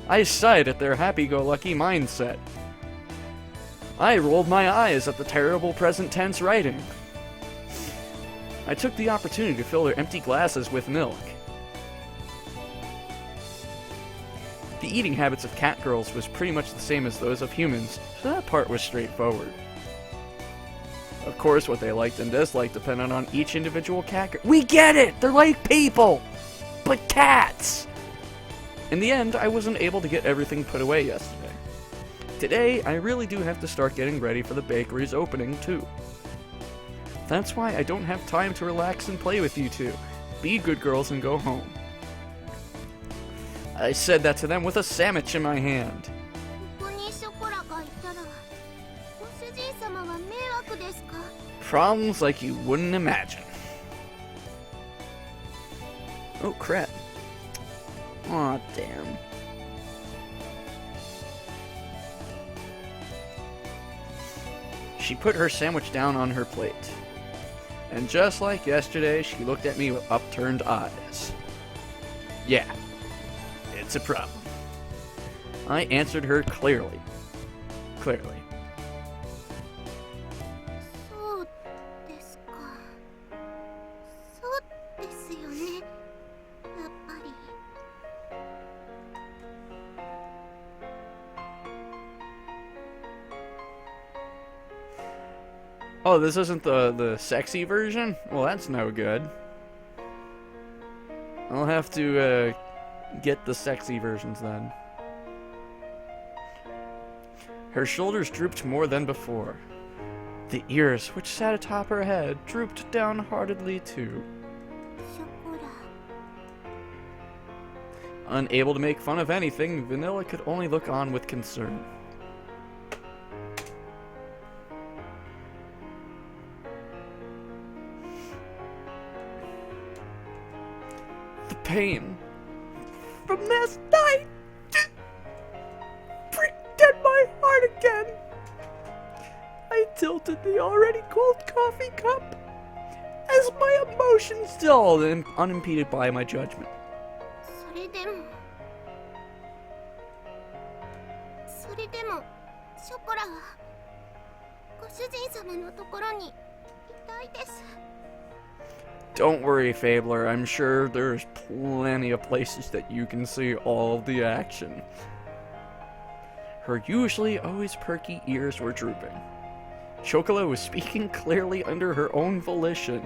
I sighed at their happy-go-lucky mindset. I rolled my eyes at the terrible present tense writing. I took the opportunity to fill their empty glasses with milk. The eating habits of catgirls was pretty much the same as those of humans, so that part was straightforward. Of course, what they liked and disliked depended on each individual catgirl. We get it! They're like people! But cats! In the end, I wasn't able to get everything put away yesterday. Today, I really do have to start getting ready for the bakery's opening, too. That's why I don't have time to relax and play with you two. Be good girls and go home. I said that to them with a sandwich in my hand. ここにショコラがいたらご主人様は迷惑ですか？ Problems like you wouldn't imagine. Oh crap. Aw, damn. She put her sandwich down on her plate. And just like yesterday, she looked at me with upturned eyes. Yeah. It's a problem. I answered her clearly. Clearly. そうですか。そうですよね。やっぱり。Oh, this isn't the sexy version? Well, that's no good. I'll have to get the sexy versions then. Her shoulders drooped more than before. The ears, which sat atop her head, drooped downheartedly too. ショコラ Unable to make fun of anything, Vanilla could only look on with concern. The pain from last night pricked at my heart again. I tilted the already cold coffee cup as my emotions dulled and unimpeded by my judgment. それでもショコラはご主人様のところにいたいです。 Don't worry, Fabler. I'm sure there's plenty of places that you can see all of the action. Her usually always perky ears were drooping. Chocola was speaking clearly under her own volition.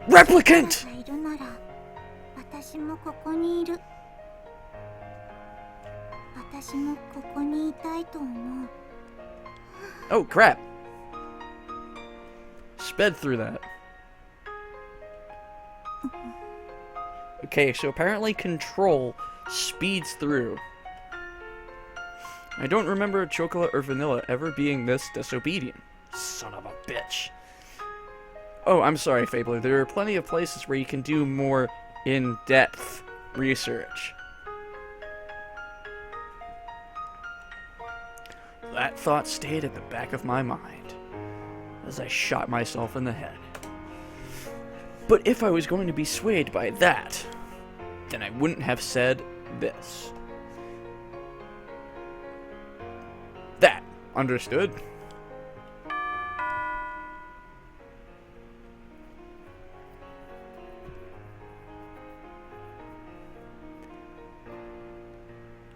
Replicant! いるなら私もここにいる。私もここにいたいと思う。 Oh, crap. Sped through that. Okay, so apparently control speeds through. I don't remember Chocola or Vanilla ever being this disobedient. Son of a bitch. Oh, I'm sorry, Fabler. There are plenty of places where you can do more in-depth research. That thought stayed at the back of my mind as I shot myself in the head. But if I was going to be swayed by that, then I wouldn't have said this. That. Understood?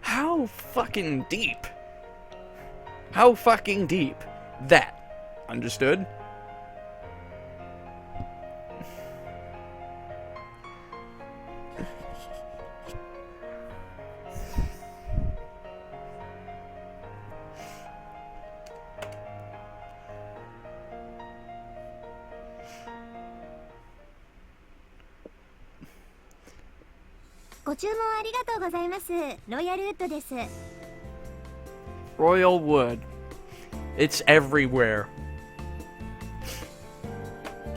How fucking deep? How fucking deep? That. Understood?ご注文ありがとうございます。ロイヤルウッドです。 Royal Wood. It's everywhere.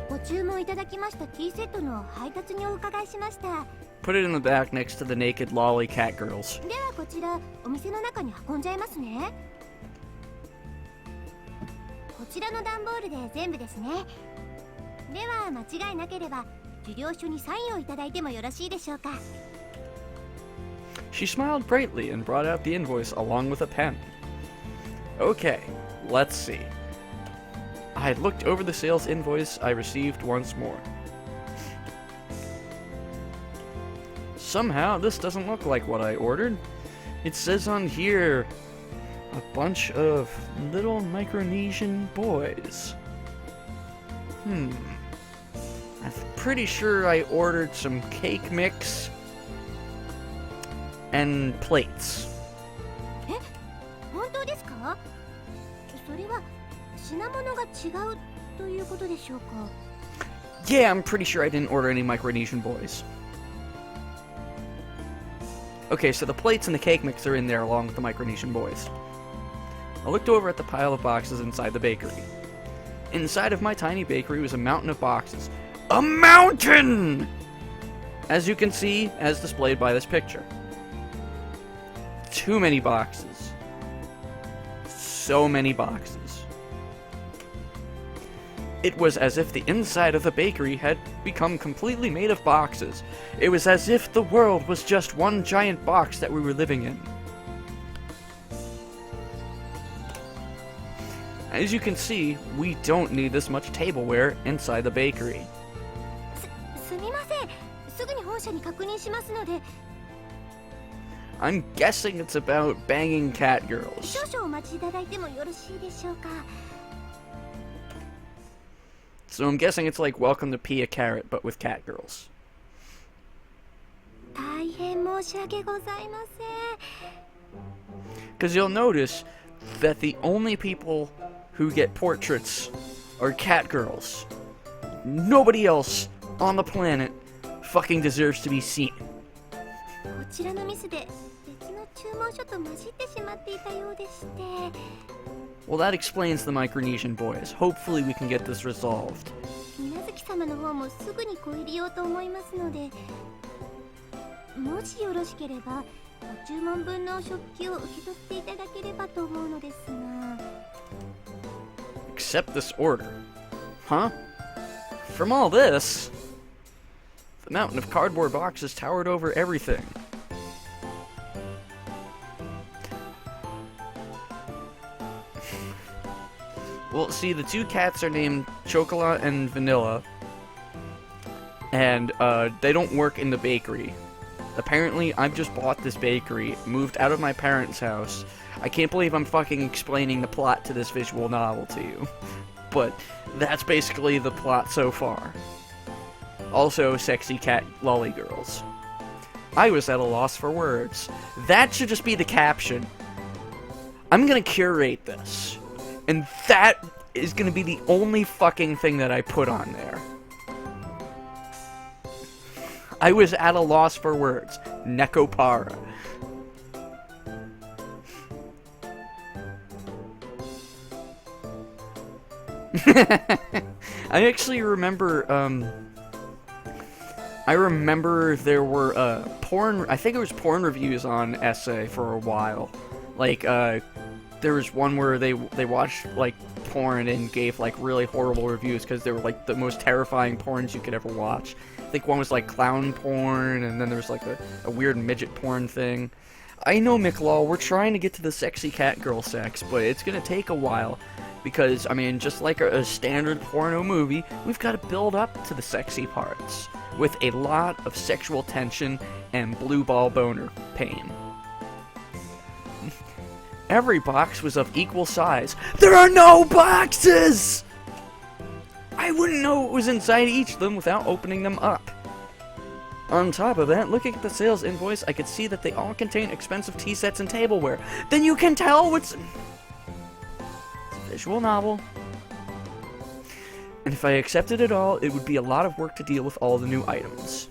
ご注文いただきましたティーセットの配達にお伺いしました。 Put it in the back next to the naked lolly catgirls. ではこちらお店の中に運んじゃいますね。こちらの段ボールで全部ですね。では間違いなければ受領書にサインをいただいてもよろしいでしょうか。 She smiled brightly and brought out the invoice along with a pen. Okay, let's see. I looked over the sales invoice I received once more. Somehow, this doesn't look like what I ordered. It says on here, a bunch of little Micronesian boys. I'm pretty sure I ordered some cake mix and plates. え、本当ですか？それは品物が違うということでしょうか？ Yeah, I'm pretty sure I didn't order any Micronesian boys. Okay, so the plates and the cake mix are in there along with the Micronesian boys. I looked over at the pile of boxes inside the bakery. Inside of my tiny bakery was a mountain of boxes. A mountain! As you can see, as displayed by this picture. Too many boxes. So many boxes. It was as if the inside of the bakery had become completely made of boxes. It was as if the world was just one giant box that we were living in. As you can see, we don't need this much tableware inside the bakery. すみません。すぐに本社に確認しますので。 I'm guessing it's about banging catgirls. 少々お待ちいただいてもよろしいでしょうか。So I'm guessing it's like Welcome to Pia Carrot, but with catgirls. 大変申し訳ございません。 Because you'll notice that the only people who get portraits are catgirls. Nobody else on the planet fucking deserves to be seen. こちらのミスで別の注文書と混じってしまっていたようでして。 Well, that explains the Micronesian boys. Hopefully we can get this resolved. 水無月様の方もすぐにご入りようと思いますので、もしよろしければご注文分の食器を受け取っていただければと思うのですが。 Accept this order. Huh? From all this, the mountain of cardboard boxes towered over everything. Well, see, the two cats are named Chocolat and Vanilla, and they don't work in the bakery. Apparently, I've just bought this bakery, moved out of my parents' house. I can't believe I'm fucking explaining the plot to this visual novel to you. But that's basically the plot so far. Also, sexy cat lolly girls. I was at a loss for words. That should just be the caption. I'm gonna curate this. And that is gonna be the only fucking thing that I put on there. I was at a loss for words. Nekopara. I actually remember, I remember there were, porn, I think it was porn reviews on Essay for a while. Like, there was one where they watched, like, porn and gave, like, really horrible reviews because they were, like, the most terrifying porns you could ever watch. I think one was, like, clown porn, and then there was, like, a weird midget porn thing. I know, McLaw, we're trying to get to the sexy catgirl sex, but it's gonna take a while. Because, I mean, just like a standard porno movie, we've got to build up to the sexy parts. With a lot of sexual tension and blue ball boner pain. Every box was of equal size. There are no boxes! I wouldn't know what was inside each of them without opening them up. On top of that, looking at the sales invoice, I could see that they all contain expensive tea sets and tableware. Then you can tell what's... visual novel. And if I accepted it all, it would be a lot of work to deal with all the new items.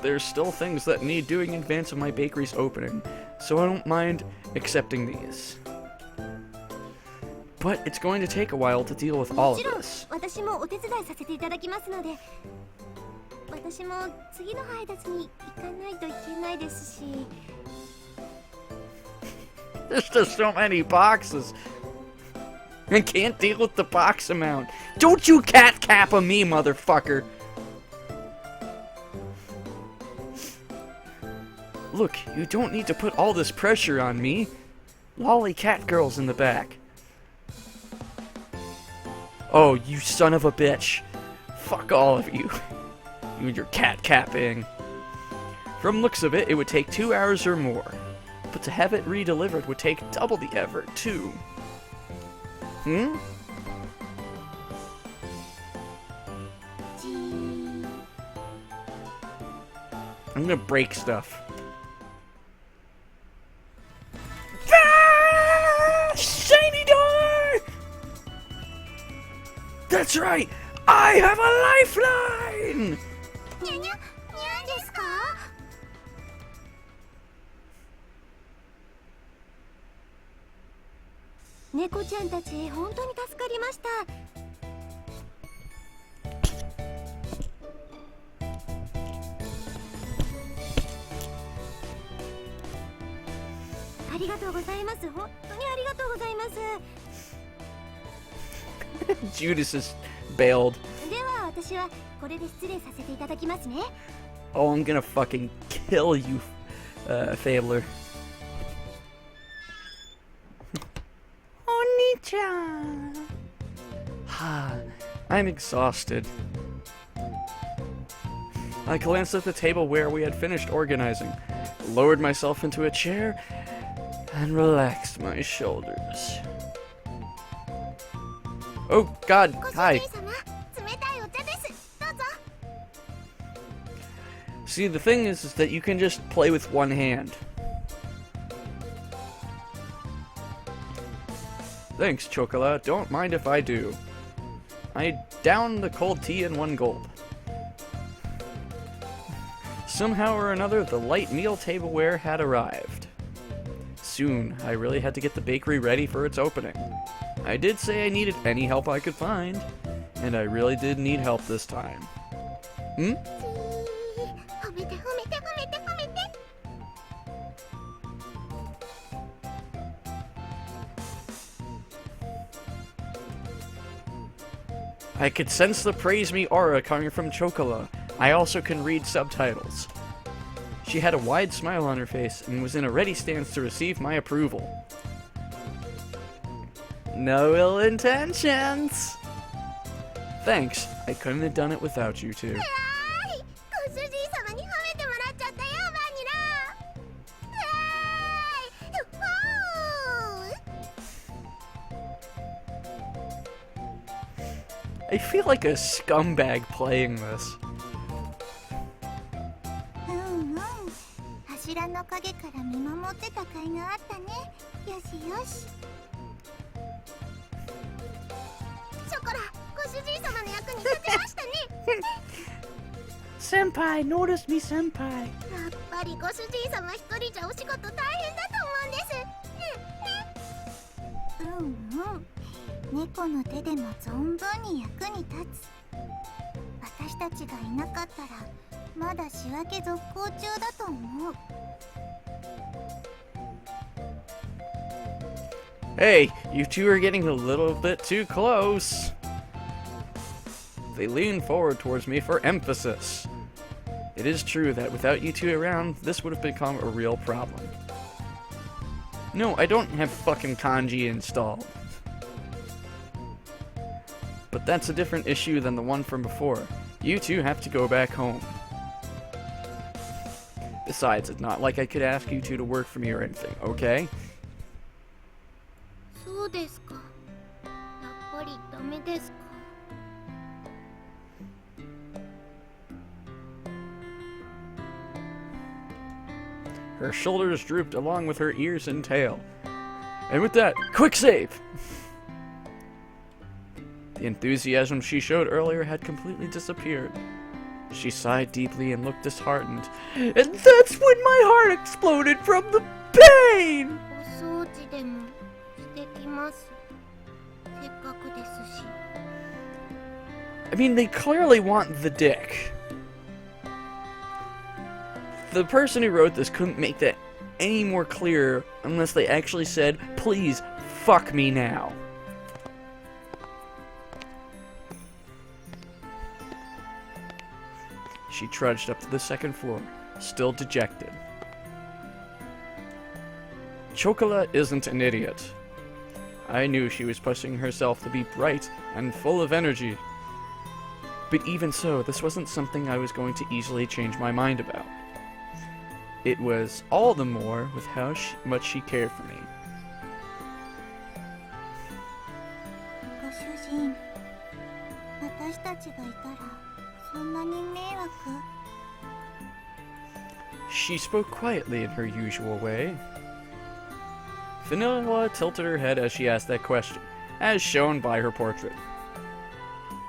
There's still things that need doing in advance of my bakery's opening, so I don't mind accepting these. But it's going to take a while to deal with all of this. 私もお手伝いさせていただきますので、私も次の配達に行かないといけないですし。 There's just so many boxes. I can't deal with the box amount. Don't you cat cap on me, motherfucker. Look, you don't need to put all this pressure on me. Lolly cat girls in the back. Oh, you son of a bitch. Fuck all of you. You and your cat capping. From looks of it, it would take 2 hours or more. But to have it re-delivered would take double the effort, too. Hmm? I'm gonna break stuff. Ah! Shiny door! That's right! I have a lifeline! にゃにゃ、にゃんですか？ 猫ちゃんたち本当に助かりました。ありがとうございます。本当にありがとうございます。 Judas is bailed. では私はこれで失礼させていただきますね。 Oh, I'm gonna fucking kill you, Fabler. I'm exhausted. I glanced at the table where we had finished organizing, lowered myself into a chair, and relaxed my shoulders. Oh God, ご主 hi. 人様、冷たいお茶です。どうぞ。 See, the thing is that you can just play with one hand. Thanks, Chocola. Don't mind if I do. I downed the cold tea in one gulp. Somehow or another, the light meal tableware had arrived. Soon, I really had to get the bakery ready for its opening. I did say I needed any help I could find, and I really did need help this time. Hmm? 褒めて褒めて褒めて褒めて。 I could sense the praise me aura coming from Chocola. I also can read subtitles. She had a wide smile on her face and was in a ready stance to receive my approval. No ill intentions! Thanks, I couldn't have done it without you two. ご主人様に褒めてもらっちゃったよ、バニラ。 I feel like a scumbag playing this. 柱の陰から見守ってた甲斐があったね。よしよし。ショコラ、ご主人様の役に立てましたね。 Senpai, notice me, senpai. やっぱりご主人様一人じゃお仕事大変だと思うんです。猫の手でも存分に役に立つ。私たちがいなかったらまだ仕分け続行中だと思う。 Hey, you two are getting a little bit too close. They leaned forward towards me for emphasis. It is true that without you two around, this would have become a real problem. No, I don't have fucking kanji installed. But that's a different issue than the one from before. You two have to go back home. Besides, it's not like I could ask you two to work for me or anything, okay? そうですか。やっぱりダメですか。 Her shoulders drooped along with her ears and tail. And with that, quick save! The enthusiasm she showed earlier had completely disappeared. She sighed deeply and looked disheartened. And that's when my heart exploded from the pain! お掃除でもしてきます。せっかくですし。 I mean, they clearly want the dick. The person who wrote this couldn't make that any more clear unless they actually said, please, fuck me now. She trudged up to the second floor, still dejected. Chocola isn't an idiot. I knew she was pushing herself to be bright and full of energy. But even so, this wasn't something I was going to easily change my mind about. It was all the more with how much she cared for me. ご主人、私たちがいたらそんなに迷惑？ She spoke quietly in her usual way. Vanilla tilted her head as she asked that question, as shown by her portrait.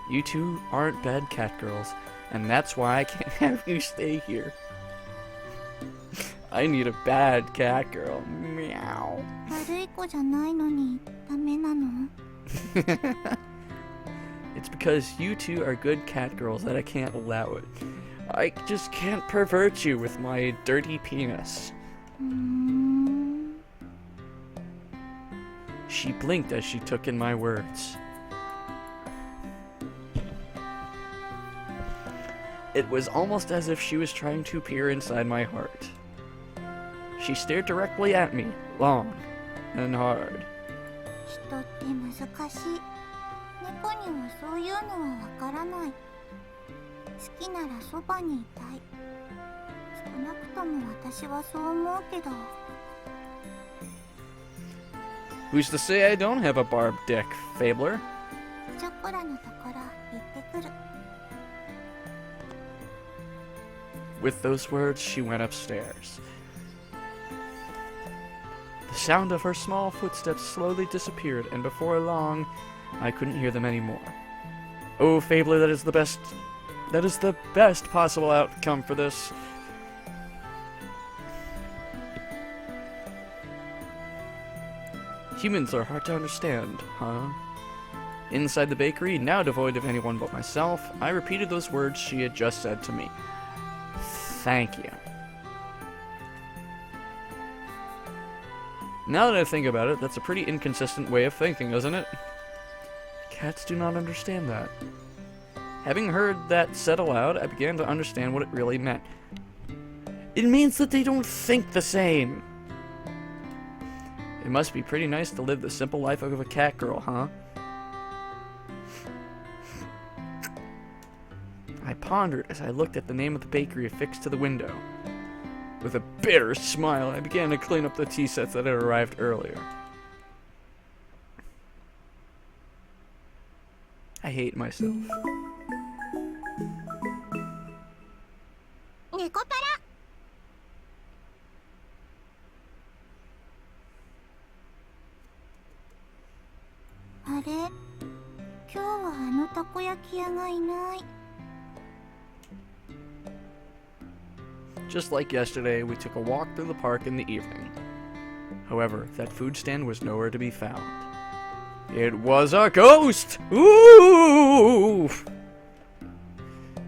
You two aren't bad catgirls, and that's why I can't have you stay here. I need a bad catgirl. Meow. 悪い子じゃないのにダメなの？ It's because you two are good catgirls that I can't allow it. I just can't pervert you with my dirty penis. She blinked as she took in my words. It was almost as if she was trying to peer inside my heart. She stared directly at me, long and hard. 人って難しい。猫にはそういうのはわからない。好きならそばにいたい。少なくとも私はそう思うけど。 Who's to say I don't have a barbed dick, Fabler? チョコラのところ行ってくる。 With those words, she went upstairs. The sound of her small footsteps slowly disappeared, and before long, I couldn't hear them anymore. Oh, Fabler, that is the best possible outcome for this. Humans are hard to understand, huh? Inside the bakery, now devoid of anyone but myself, I repeated those words she had just said to me. Thank you. Now that I think about it, that's a pretty inconsistent way of thinking, isn't it? Cats do not understand that. Having heard that said aloud, I began to understand what it really meant. It means that they don't think the same. It must be pretty nice to live the simple life of a cat girl, huh? I pondered as I looked at the name of the bakery affixed to the window. With a bitter smile, I began to clean up the tea sets that had arrived earlier. I hate myself. Nekopara! あれ、今日はあのたこ焼き屋がいない。 Just like yesterday, we took a walk through the park in the evening. However, that food stand was nowhere to be found. It was a ghost! Ooh!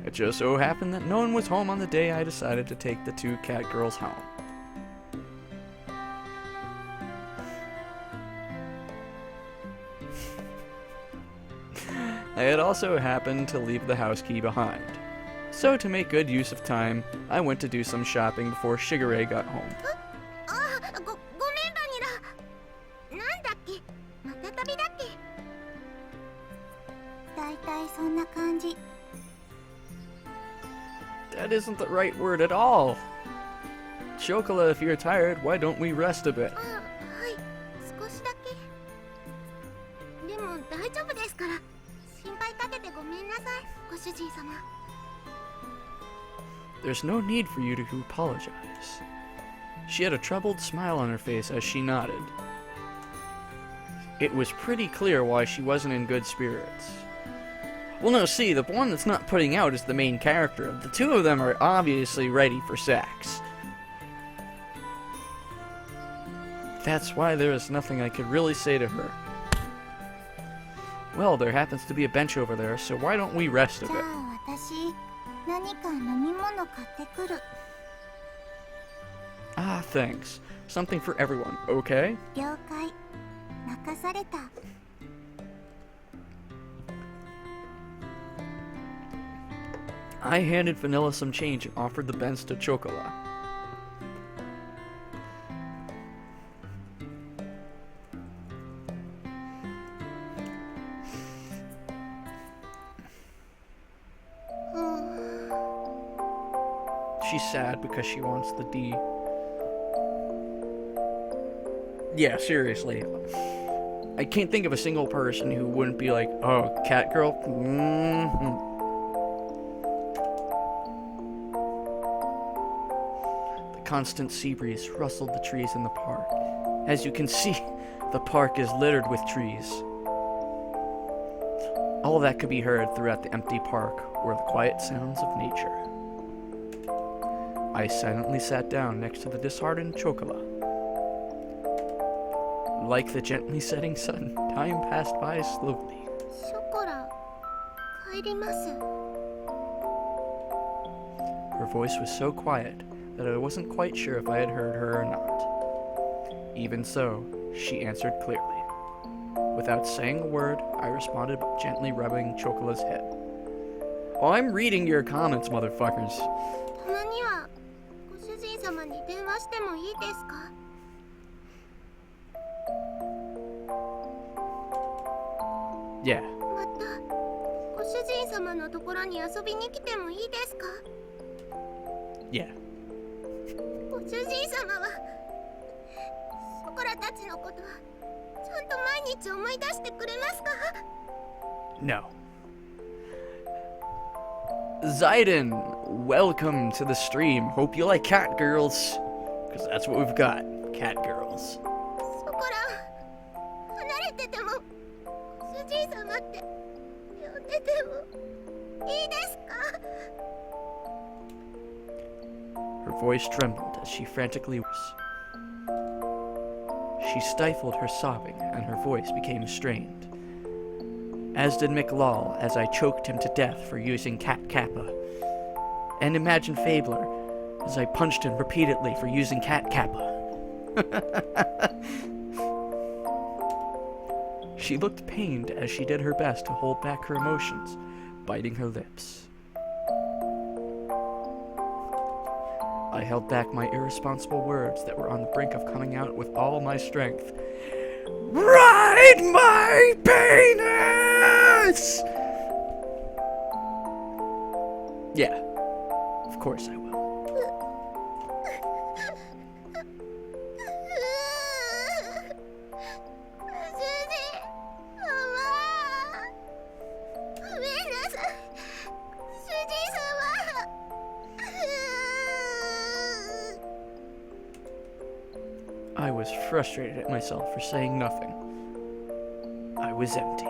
It just so happened that no one was home on the day I decided to take the two cat girls home. I had also happened to leave the house key behind. So to make good use of time, I went to do some shopping before Shigure got home. あ、ごめんバニラ。なんだっけ、また旅だっけ。だいたいそんな感じ。 That isn't the right word at all. Chocola, if you're tired, why don't we rest a bit? あ、はい、少しだけ。でも大丈夫ですから。心配かけてごめんなさい、ご主人様。 There's no need for you to apologize. She had a troubled smile on her face as she nodded. It was pretty clear why she wasn't in good spirits. Well, no, see, the one that's not putting out is the main character. The two of them are obviously ready for sex. That's why there is nothing I could really say to her. Well, there happens to be a bench over there, so why don't we rest a じゃ bit? あ私、何か飲み物買ってくる。 Ah, thanks. Something for everyone, okay? 了解。任された。 I handed Vanilla some change and offered the bends to Chocola. She's sad because she wants the D. Yeah, seriously. I can't think of a single person who wouldn't be like, oh, cat girl? Mm-hmm. The constant sea breeze rustled the trees in the park. As you can see, the park is littered with trees. All that could be heard throughout the empty park were the quiet sounds of nature. I silently sat down next to the disheartened Chocola. Like the gently setting sun, time passed by slowly. ショコラ、帰ります。 Her voice was so quiet that I wasn't quite sure if I had heard her or not. Even so, she answered clearly. Without saying a word, I responded by gently rubbing Chocola's head. Oh, I'm reading your comments, motherfuckers. たまにはご主人様に電話してもいいですか？ Yeah. またご主人様のところに遊びに来てもいいですか？ Yeah. ご主人様はショコラたちのことはちゃんと毎日思い出してくれますか？ No. Zaiden, welcome to the stream. Hope you like catgirls, because that's what we've got. Catgirls. そこら離れてても主人様って呼んでてもいいですか？ Her voice trembled as she frantically She stifled her sobbing, and her voice became strained. As did McLaw, as I choked him to death for using Cat Kappa. And Imagine Fabler, as I punched him repeatedly for using Cat Kappa. She looked pained as she did her best to hold back her emotions, biting her lips. I held back my irresponsible words that were on the brink of coming out with all my strength. Ride my penis! Yeah, of course I will. 主人様ごめんなさい主人様 I was frustrated at myself for saying nothing. I was empty.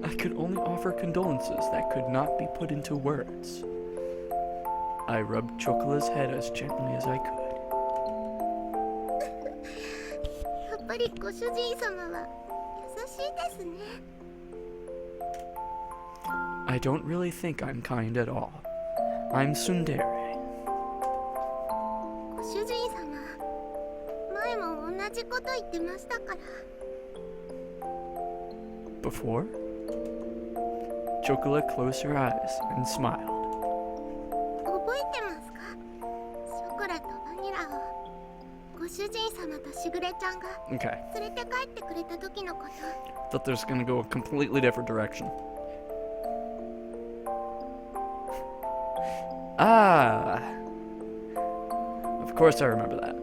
I could only offer condolences that could not be put into words. I rubbed Chocola's head as gently as I could. やっぱりご主人様は優しいですね I don't really think I'm kind at all. I'm tsundere. ご主人様前も同じこと言ってましたから Before? Chocola closed her eyes and smiled. 覚えてますかショコラとバニラをご主人様としぐれちゃんが Okay. 連れて帰ってくれた時のこと Thought this was gonna go a completely different direction. Ah! Of course I remember that.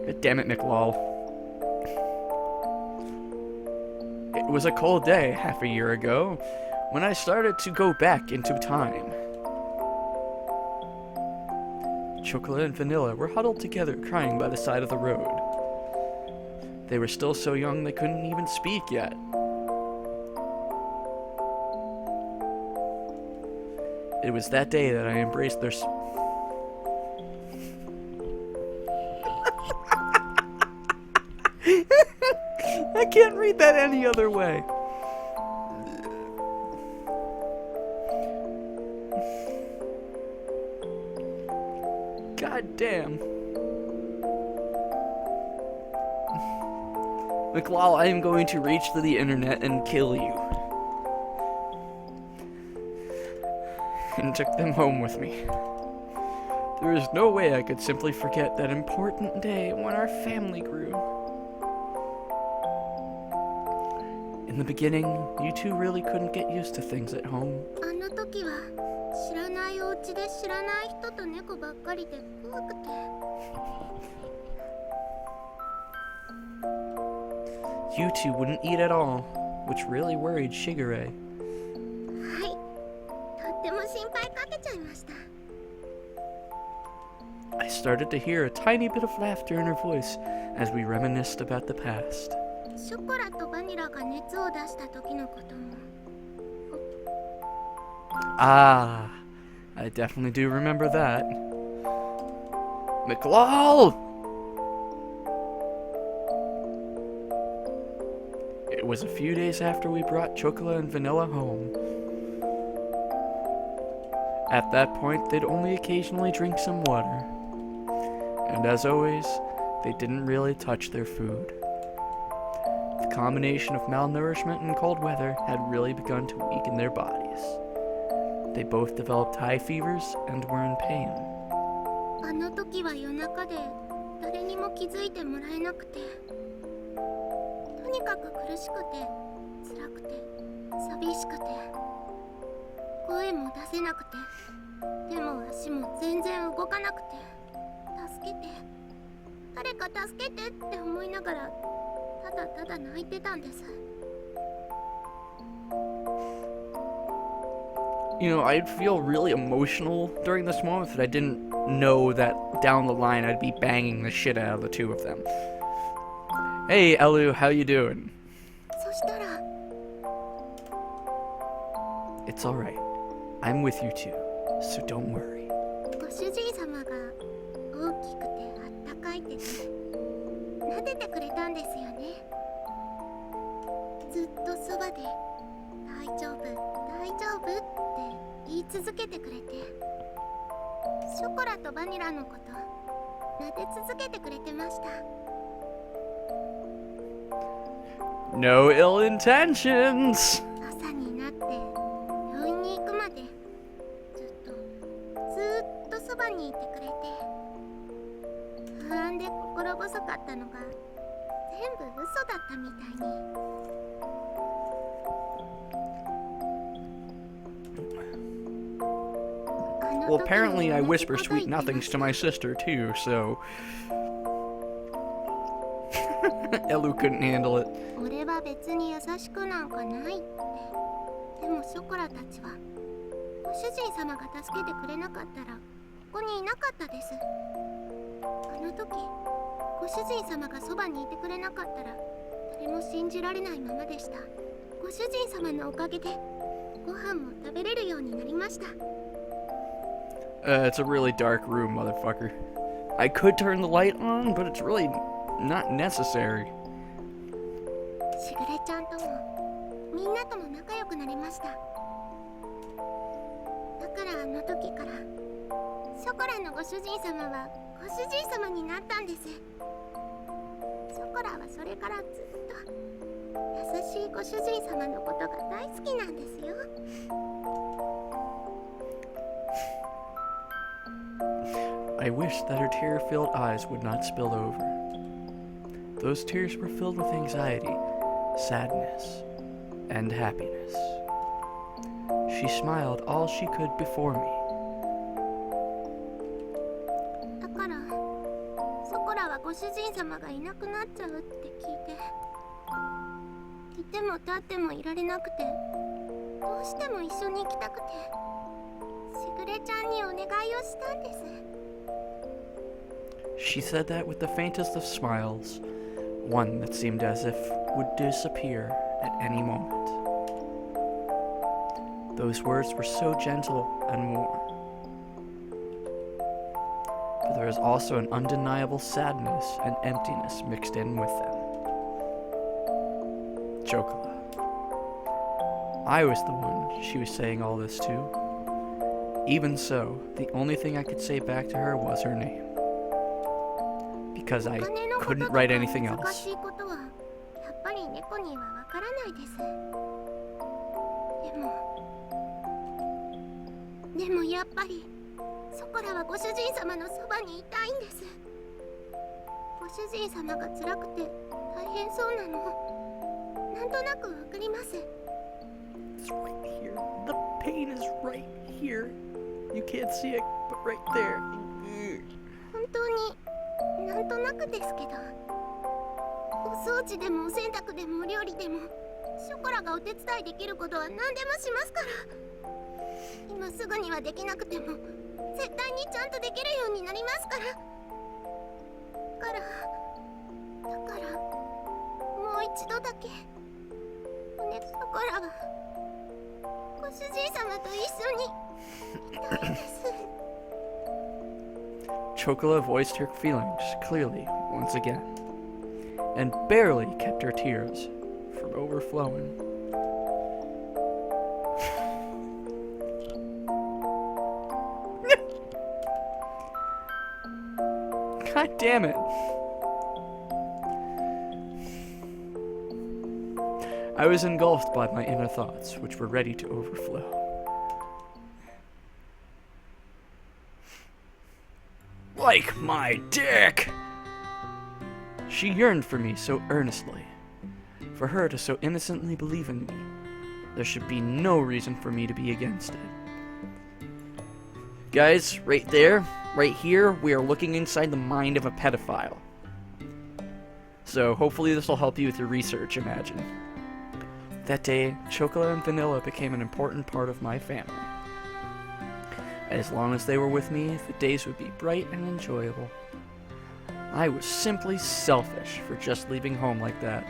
God damn it, McLaw. It was a cold day half a year ago when I started to go back into time. Chocolate and Vanilla were huddled together crying by the side of the road. They were still so young they couldn't even speak yet. It was that day that I embraced their I can't read that any other way. God damn. McLaw, I am going to reach to the internet and kill you. And took them home with me. There is no way I could simply forget that important day when our family grew. In the beginning, you two really couldn't get used to things at home. あの時は知らないお家で知らない人と猫ばっかりで怖くて You two wouldn't eat at all, which really worried Shigure. はいとっても心配かけちゃいました I started to hear a tiny bit of laughter in her voice as we reminisced about the past. ショコラとバニラが熱を出した時のことも Ah, I definitely do remember that. McLaw! It was a few days after we brought Chocola and Vanilla home. At that point, they'd only occasionally drink some water. And as always, they didn't really touch their food. The combination of malnourishment and cold weather had really begun to weaken their bodies. They both developed high fevers and were in pain. あの時は夜中で誰にも気づいてもらえなくてとにかく苦しくて辛くて寂しくて声も出せなくて手も足も全然動かなくてけて、誰か助けてって思いながらただただ泣いてたんです。 You know, I'd feel really emotional during this moment that I didn't know that down the line I'd be banging the shit out of the two of them. Hey, Elu, how you doing? そしたら It's alright. I'm with you too, so don't worry. ご主人様が大きくてあったかい手で撫でてくれたんですよね。ずっとそばで大丈夫大丈夫って言い続けてくれて、ショコラとバニラのこと撫で続けてくれてました。 No ill intentions! 朝になって病院に行くまでずっとそばにいてくれて、不安で心細かったのが全部嘘だったみたいに。 Well, apparently I whisper sweet nothings to my sister too, so... Elu couldn't handle it. 俺は別に優しくなんかないって。でもショコラたちはご主人様が助けてくれなかったらここにいなかったです。あの時ご主人様がそばにいてくれなかったら誰も信じられないままでした。ご主人様のおかげでご飯も食べれるようになりました。 It's a really dark room, motherfucker. I could turn the light on, but it's really not necessary. しぐれちゃんともみんなとも仲良くなりました。だからあの時からショコラのご主人様はご主人様になったんです。ショコラはそれからずっと優しいご主人様のことが大好きなんですよ。 I wish that her tear-filled eyes would not spill over. Those tears were filled with anxiety, sadness, and happiness. She smiled all she could before me. だからショコラはご主人様がいなくなっちゃうって聞いて、いても立ってもいられなくて、どうしても一緒に行きたくて、しぐれちゃんにお願いをしたんです。 She said that with the faintest of smiles, one that seemed as if would disappear at any moment. Those words were so gentle and warm. But there was also an undeniable sadness and emptiness mixed in with them. Chocola. I was the one she was saying all this to. Even so, the only thing I could say back to her was her name. Because I couldn't write anything else. 難しいことはやっぱり猫にはわからないです。でもやっぱりショコラはご主人様のそばにいたいんです。ご主人様が辛くて大変そうなのなんとなくわかります。 It's right here. The pain is right here. You can't see it, but right there. 本当になんとなくですけど、お掃除でもお洗濯でもお料理でもショコラがお手伝いできることは何でもしますから。今すぐにはできなくても絶対にちゃんとできるようになりますから。だからもう一度だけショコラはご主人様と一緒にいたいです。 Chocola voiced her feelings clearly once again, and barely kept her tears from overflowing. God damn it. I was engulfed by my inner thoughts, which were ready to overflow. Like my dick! She yearned for me so earnestly. For her to so innocently believe in me, there should be no reason for me to be against it. Guys, right there, right here, we are looking inside the mind of a pedophile. So hopefully this will help you with your research, imagine. That day, Chocolate and Vanilla became an important part of my family. As long as they were with me, the days would be bright and enjoyable. I was simply selfish for just leaving home like that.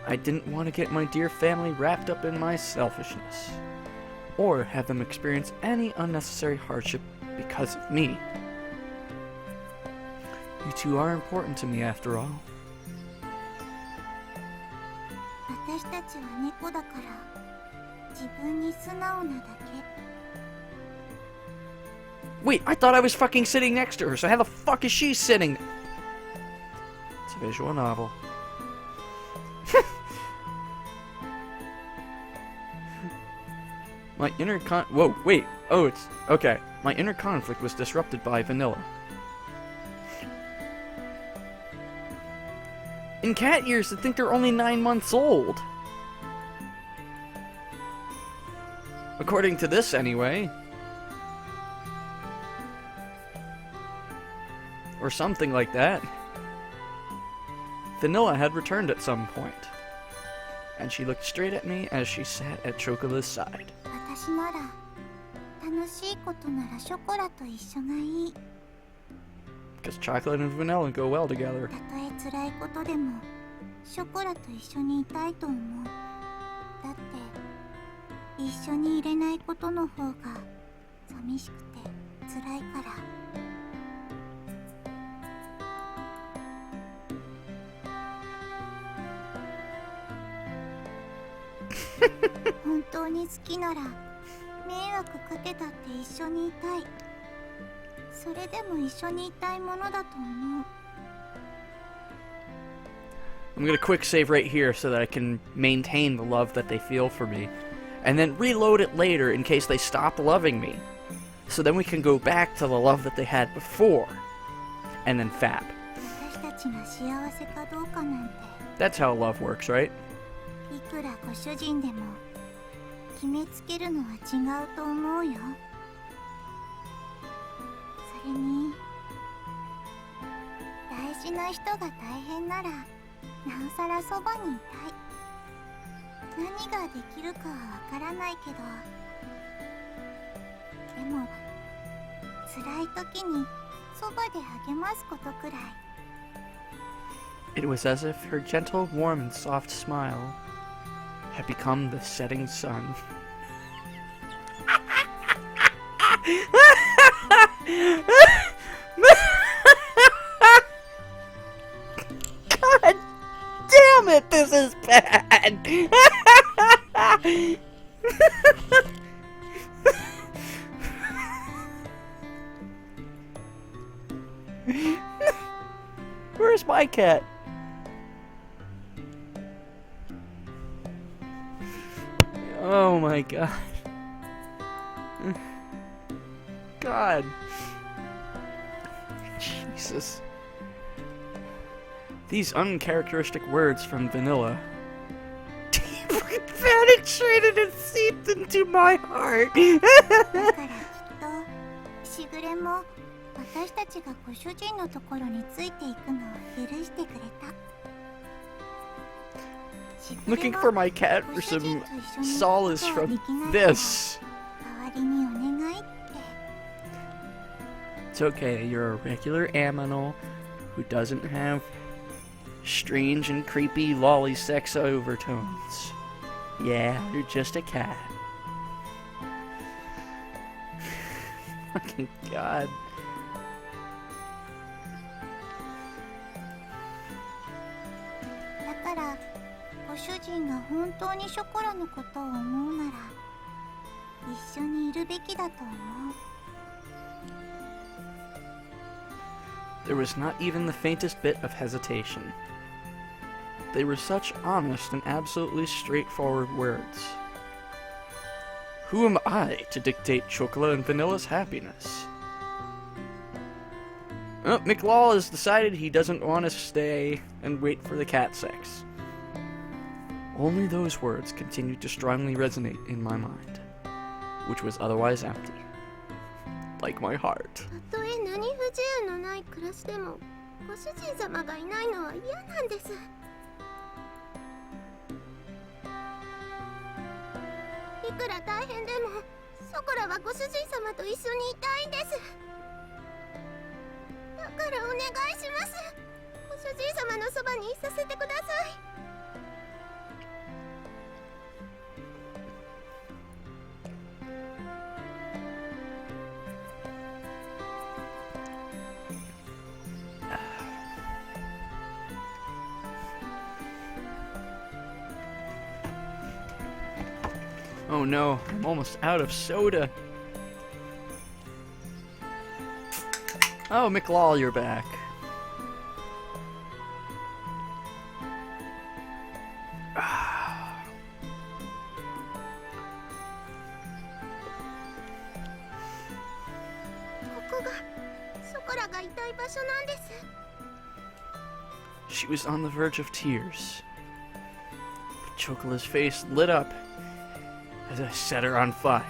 I didn't want to get my dear family wrapped up in my selfishness, or have them experience any unnecessary hardship because of me. You two are important to me after all. 私たちは猫だから自分に素直なだけ。 Wait, I thought I was fucking sitting next to her, so how the fuck is she sitting? It's a visual novel. My inner whoa, wait. Oh, it's... okay. My inner conflict was disrupted by Vanilla. In cat years, they think they're only 9 months old. According to this, anyway. Or something like that. Vanilla had returned at some point, and she looked straight at me as she sat at Chocola's side. 私なら楽しいことならショコラと一緒がいい。 Because chocolate and vanilla go well together. たとえ辛いことでもショコラと一緒にいたいと思う。だって一緒にいれないことの方が寂しくて辛いから。 本当に好きなら迷惑かけたって一緒にいたい。それでも一緒にいたいものだと思う。 I'm gonna quick save right here so that I can maintain the love that they feel for me, and then reload it later in case they stop loving me. So then we can go back to the love that they had before, and then fab. 私たちが幸せかどうかなんて。 That's how love works, right? いくらご主人でも決めつけるのは違うと思うよ。それに大事な人が大変ならなおさらそばにいたい。何ができるかはわからないけど、でも辛い時にそばで励ますことくらい。 It was as if her gentle, warm, and soft smile had become the setting sun. God damn it, this is bad! Where's my cat? Oh my god. God. Jesus. These uncharacteristic words from Vanilla deeply penetrated and seeped into my heart. だからきっとしぐれも私たちがご主人のところについていくのを許してくれた。 Looking for my cat for some solace from this. 代わりにお願いって。 It's okay, you're a regular aminal who doesn't have strange and creepy lolly sex overtones. Yeah, you're just a cat. Fucking God. だからご主人が本当にショコラのことを思うなら一緒にいるべきだと思う。 There was not even the faintest bit of hesitation. They were such honest and absolutely straightforward words. Who am I to dictate Chocolate and Vanilla's happiness? Oh, McLaw has decided he doesn't want to stay and wait for the cat sex. Only those words continued to strongly resonate in my mind, which was otherwise empty. like my heart. たとえ何不自由のない暮らしでもご主人様がいないのは嫌なんです。いくら大変でもソコラはご主人様と一緒にいたいんです。だからお願いします。ご主人様のそばにいさせてください。Oh no, I'm almost out of soda. Oh, McLaw, you're back. Ah. ここがソコラがいたい場所なんです。 She was on the verge of tears. But Chocola's face lit up as I set her on fire.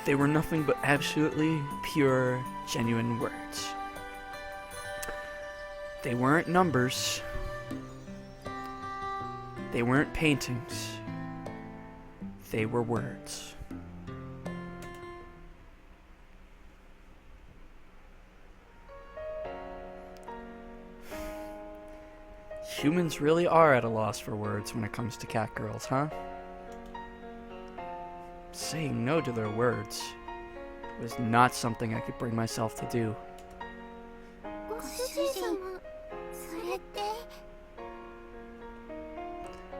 They were nothing but absolutely pure, genuine words. They weren't numbers. They weren't paintings. They were words. Humans really are at a loss for words when it comes to catgirls, huh? Saying no to their words was not something I could bring myself to do. ご主人様、それって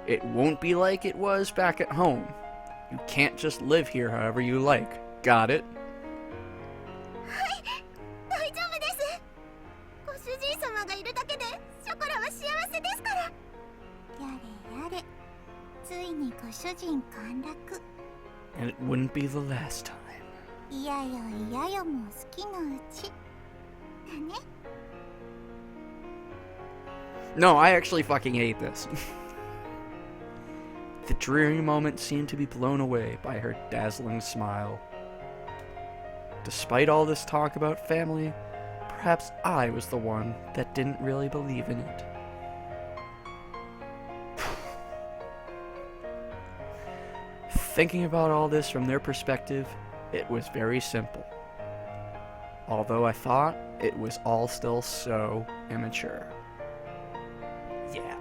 It won't be like it was back at home. You can't just live here however you like. Got it? 大丈夫です。ご主人様がいるだけでショコラは幸せですから。やれやれ、ついにご主人陥落。 And it wouldn't be the last time. いやよいやよも好きのうちだね。 No, I actually fucking hate this. The dreary moment seemed to be blown away by her dazzling smile. Despite all this talk about family, perhaps I was the one that didn't really believe in it. Thinking about all this from their perspective, it was very simple. Although I thought it was all still so immature. Yeah.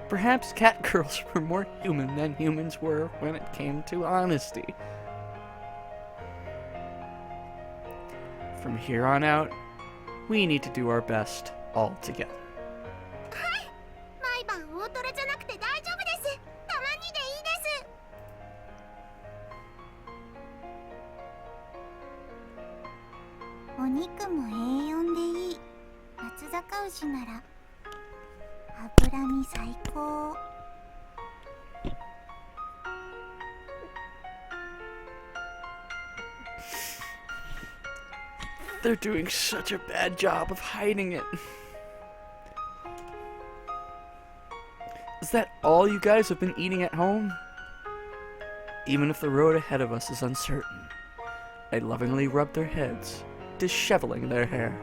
Perhaps catgirls were more human than humans were when it came to honesty. From here on out, we need to do our best all together. 毎晩大トレじゃなくて大丈夫です。たまにでいいです。お肉も A4 でいい。松阪牛なら脂身最高。 They're doing such a bad job of hiding it. Is that all you guys have been eating at home? Even if the road ahead of us is uncertain, I lovingly rub their heads, disheveling their hair.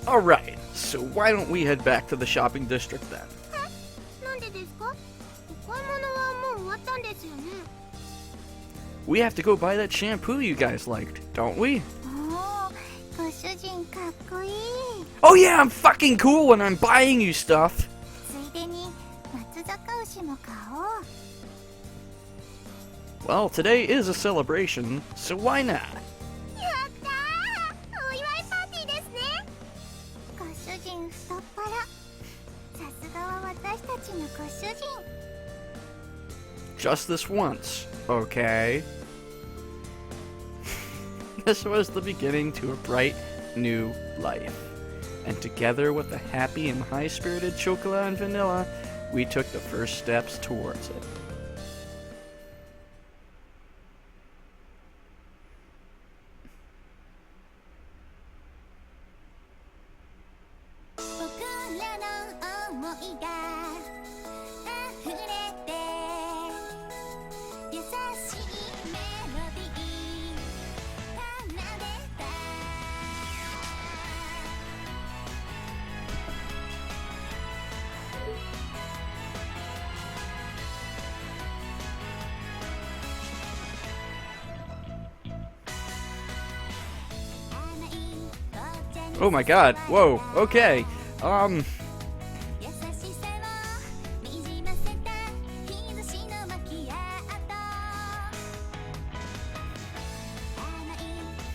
Alright, so why don't we head back to the shopping district then? なんでですか？お買い物はもう終わったんですよね。 We have to go buy that shampoo you guys liked, don't we? おー、ご主人かっこいい。 Oh yeah, I'm fucking cool when I'm buying you stuff! ついでに松阪牛も買おう。 Well, today is a celebration, so why not? やったー！お祝いパーティーですね。ご主人太っ腹。さすがは私たちのご主人。 Just this once, okay? This was the beginning to a bright new life. And together with the happy and high-spirited Chocolat and Vanilla, we took the first steps towards it. いが溢れて優しいメロディー奏でた Oh my god. Whoa. Okay. 優しさをにじませた日差しのマキアート甘い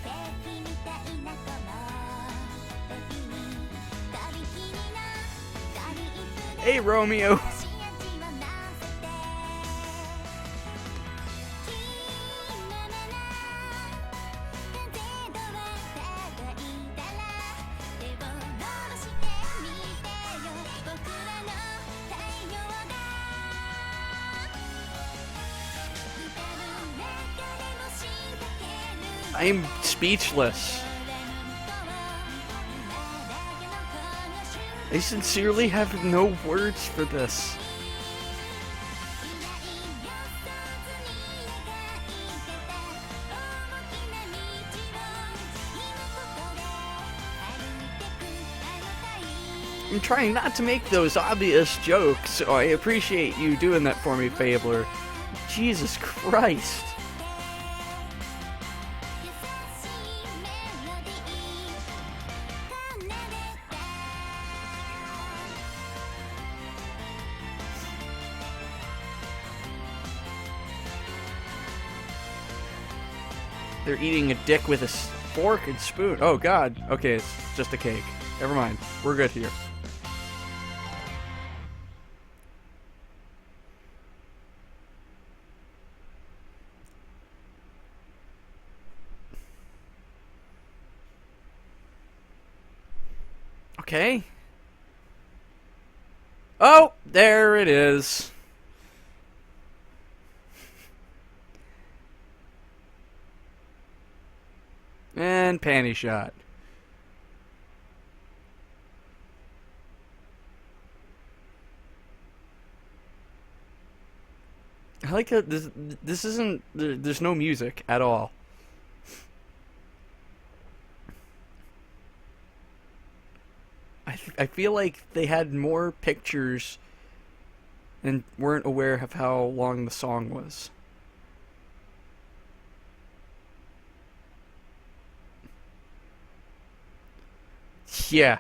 ケーキみたいなこの時にとびきりのドリップで Hey, Romeo. 足味を乗せて気ままな風とはたいたら手を伸ばしてみてよ僕らの太陽が歌う中でも仕掛ける I'm speechless. I sincerely have no words for this. I'm trying not to make those obvious jokes, so I appreciate you doing that for me, Fabler. Jesus Christ. They're eating a dick with a fork and spoon. Oh god. Okay, it's just a cake. Never mind. We're good here. Okay. Oh, there it is. And panty shot. I like that this isn't, there's no music at all. I feel like they had more pictures and weren't aware of how long the song was. Yeah.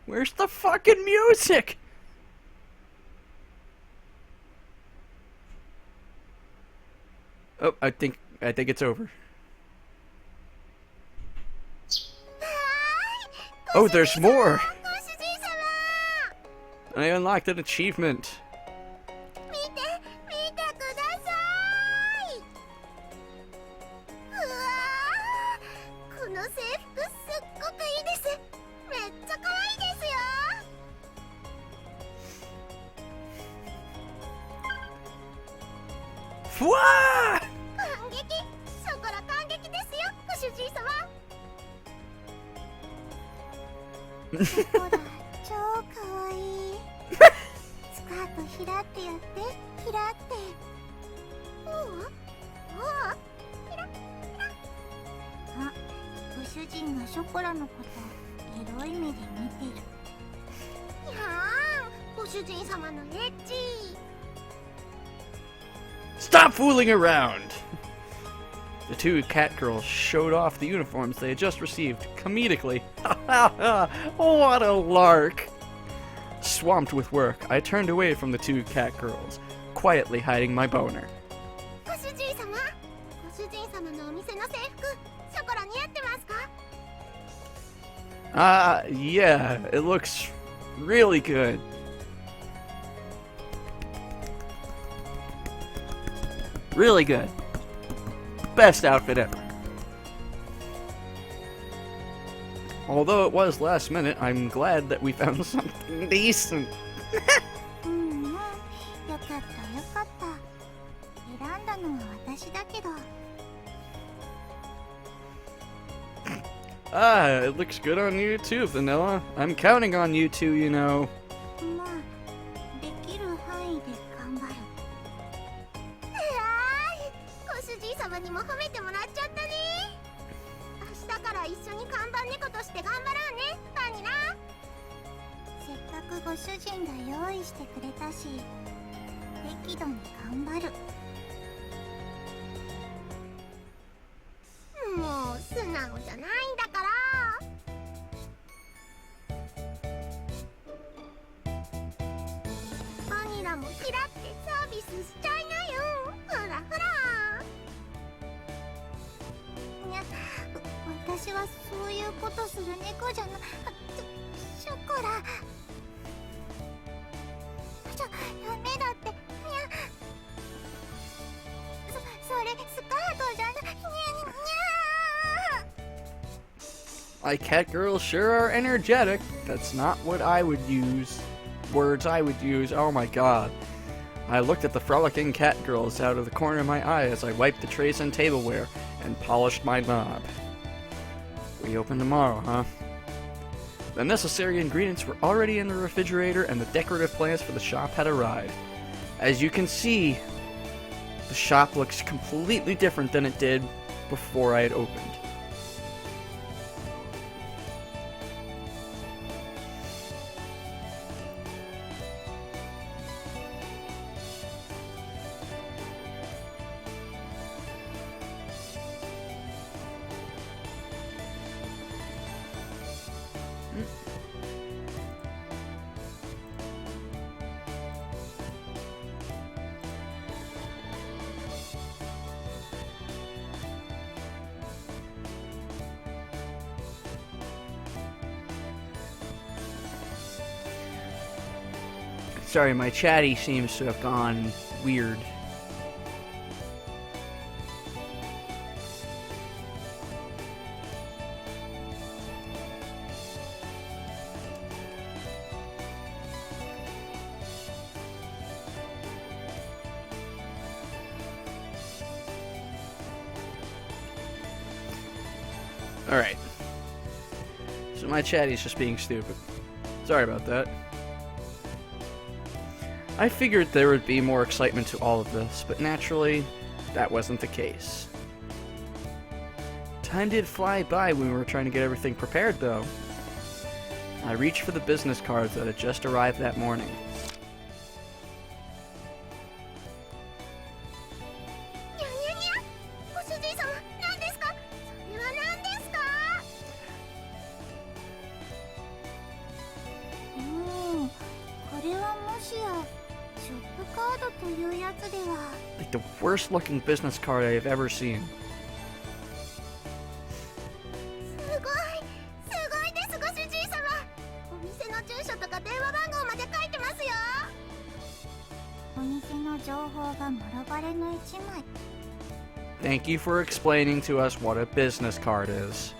Where's the fucking music? Oh, I think it's over. Oh, there's more. I unlocked an achievement. Wah! Stop fooling around! The two catgirls showed off the uniforms they had just received, comedically. What a lark! Swamped with work, I turned away from the two catgirls, quietly hiding my boner. Yeah, it looks really good. Really good. Best outfit ever. Although it was last minute, I'm glad that we found something decent. Ah, it looks good on you too, Vanilla. I'm counting on you two, you know. まあできる範囲で頑張る。ご主人様にも褒めてもらっちゃったね。明日から一緒に看板猫として頑張ろうね、バニラ。せっかくご主人が用意してくれたし、適度に頑張る。もう素直じゃないんだから。バニラもひらってサービスしちゃいなよ。ほらほら。いや、私はそういうことする猫じゃな。ショコラ。ダメだって。いや、それスカートじゃな。にゃにゃ。My cat girls sure are energetic. That's not what I would use. Words I would use. Oh my god. I looked at the frolicking cat girls out of the corner of my eye as I wiped the trays and tableware and polished my knob. We open tomorrow, huh? The necessary ingredients were already in the refrigerator and the decorative plants for the shop had arrived. As you can see, the shop looks completely different than it did before I had opened. Sorry, my chatty seems to have gone weird. Alright. So my chatty's just being stupid. Sorry about that. I figured there would be more excitement to all of this, but naturally, that wasn't the case. Time did fly by when we were trying to get everything prepared, though. I reached for the business cards that had just arrived that morning. Like the worst looking business card I have ever seen. Thank you for explaining to us what a business card is.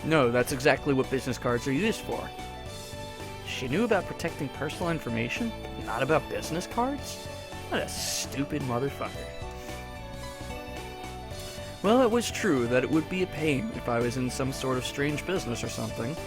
No, that's exactly what business cards are used for. She knew about protecting personal information, but not about business cards? What a stupid motherfucker. Well, it was true that it would be a pain if I was in some sort of strange business or something.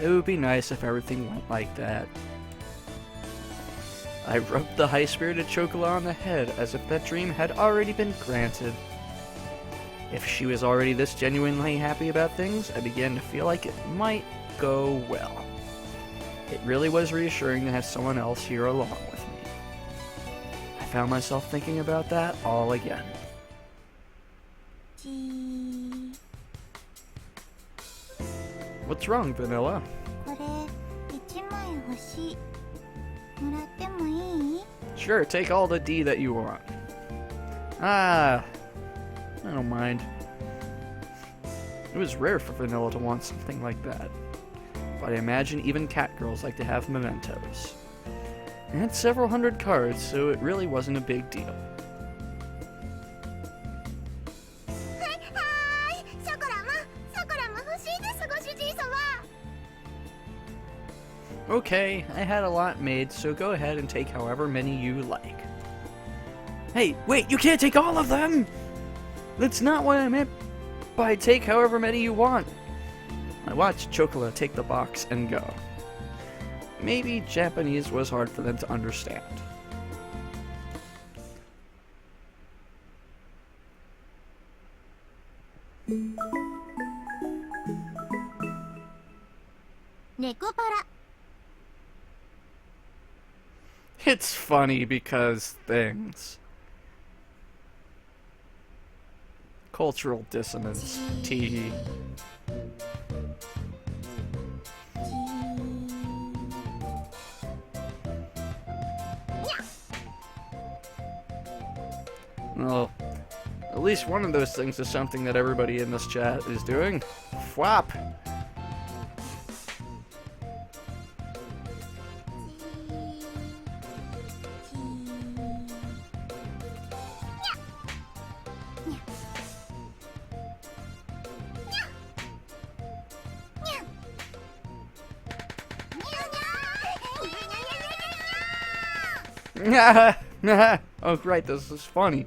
It would be nice if everything went like that. I rubbed the high-spirited Chocola on the head as if that dream had already been granted. If she was already this genuinely happy about things, I began to feel like it might go well. It really was reassuring to have someone else here along with me. I found myself thinking about that all again. What's wrong, Vanilla? Sure, take all the D that you want. I don't mind. It was rare for Vanilla to want something like that. But I imagine even catgirls like to have mementos. It had several hundred cards, so it really wasn't a big deal. はい、さくらも欲しいですご主人様。 Okay, I had a lot made, so go ahead and take however many you like. Hey, wait, you can't take all of them! That's not what I meant by take however many you want. I watched Chocola take the box and go. Maybe Japanese was hard for them to understand. Nekopara. It's funny because things. Cultural dissonance. Teehee. Well, at least one of those things is something that everybody in this chat is doing. Fwap! Oh, right, this is funny.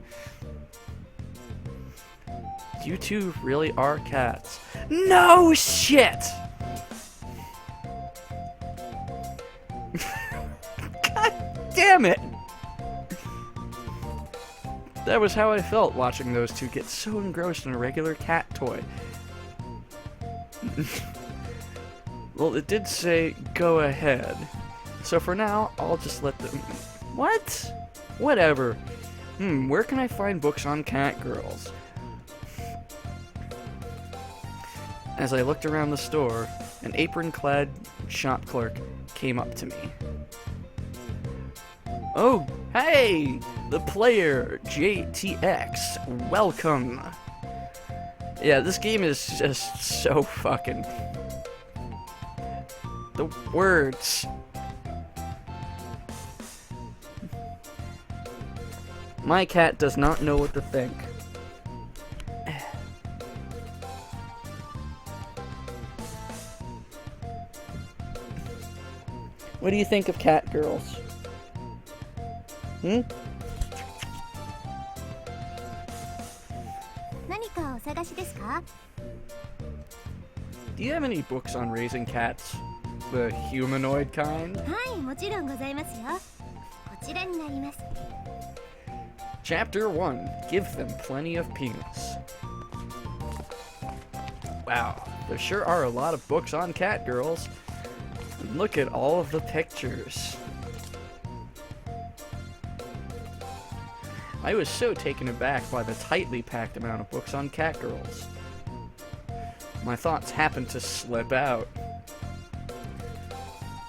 You two really are cats. No shit! God damn it! That was how I felt watching those two get so engrossed in a regular cat toy. Well, it did say, go ahead. So for now, I'll just let them... What? Whatever. Where can I find books on catgirls? As I looked around the store, an apron-clad shop clerk came up to me. Oh, hey! The player, JTX, welcome! Yeah, this game is just so fucking... The words... My cat does not know what to think. What do you think of catgirls? Hmm? 何かお探しですか? Do you have any books on raising cats? The humanoid kind? はい、もちろんございますよ。こちらになります。 Chapter 1. Give them plenty of penis. Wow, there sure are a lot of books on catgirls. Look at all of the pictures. I was so taken aback by the tightly packed amount of books on catgirls. My thoughts happened to slip out.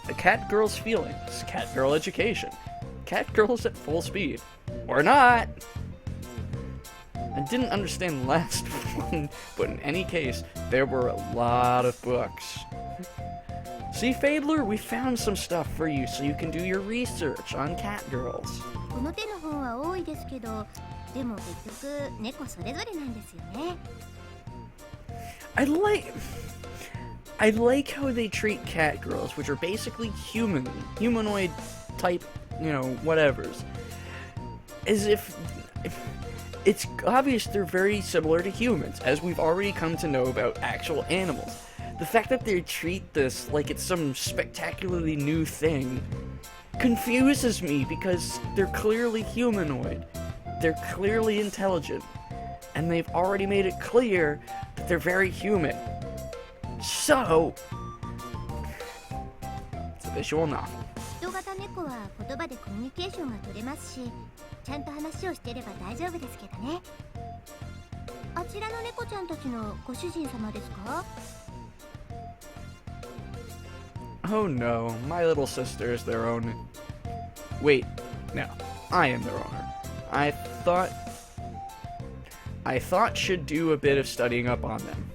The catgirl's feelings, catgirl education, catgirls at full speed. Or not! I didn't understand the last one, but in any case, there were a lot of books. See, Fadler, we found some stuff for you so you can do your research on catgirls. この手の本は多いですけど、でも結局猫それぞれなんですよね。I like how they treat catgirls, which are basically humanoid type, whatevers. As if it's obvious they're very similar to humans, as we've already come to know about actual animals. The fact that they treat this like it's some spectacularly new thing confuses me because they're clearly humanoid, they're clearly intelligent, and they've already made it clear that they're very human. So, it's a visual novel. 人型猫は言葉でコミュニケーションが取れますし、ちゃんと話をしていれば大丈夫ですけどね。あちらの猫ちゃんたちのご主人様ですか? Oh no, my little sister is their own... Wait, no, I am their owner. I thought should do a bit of studying up on them.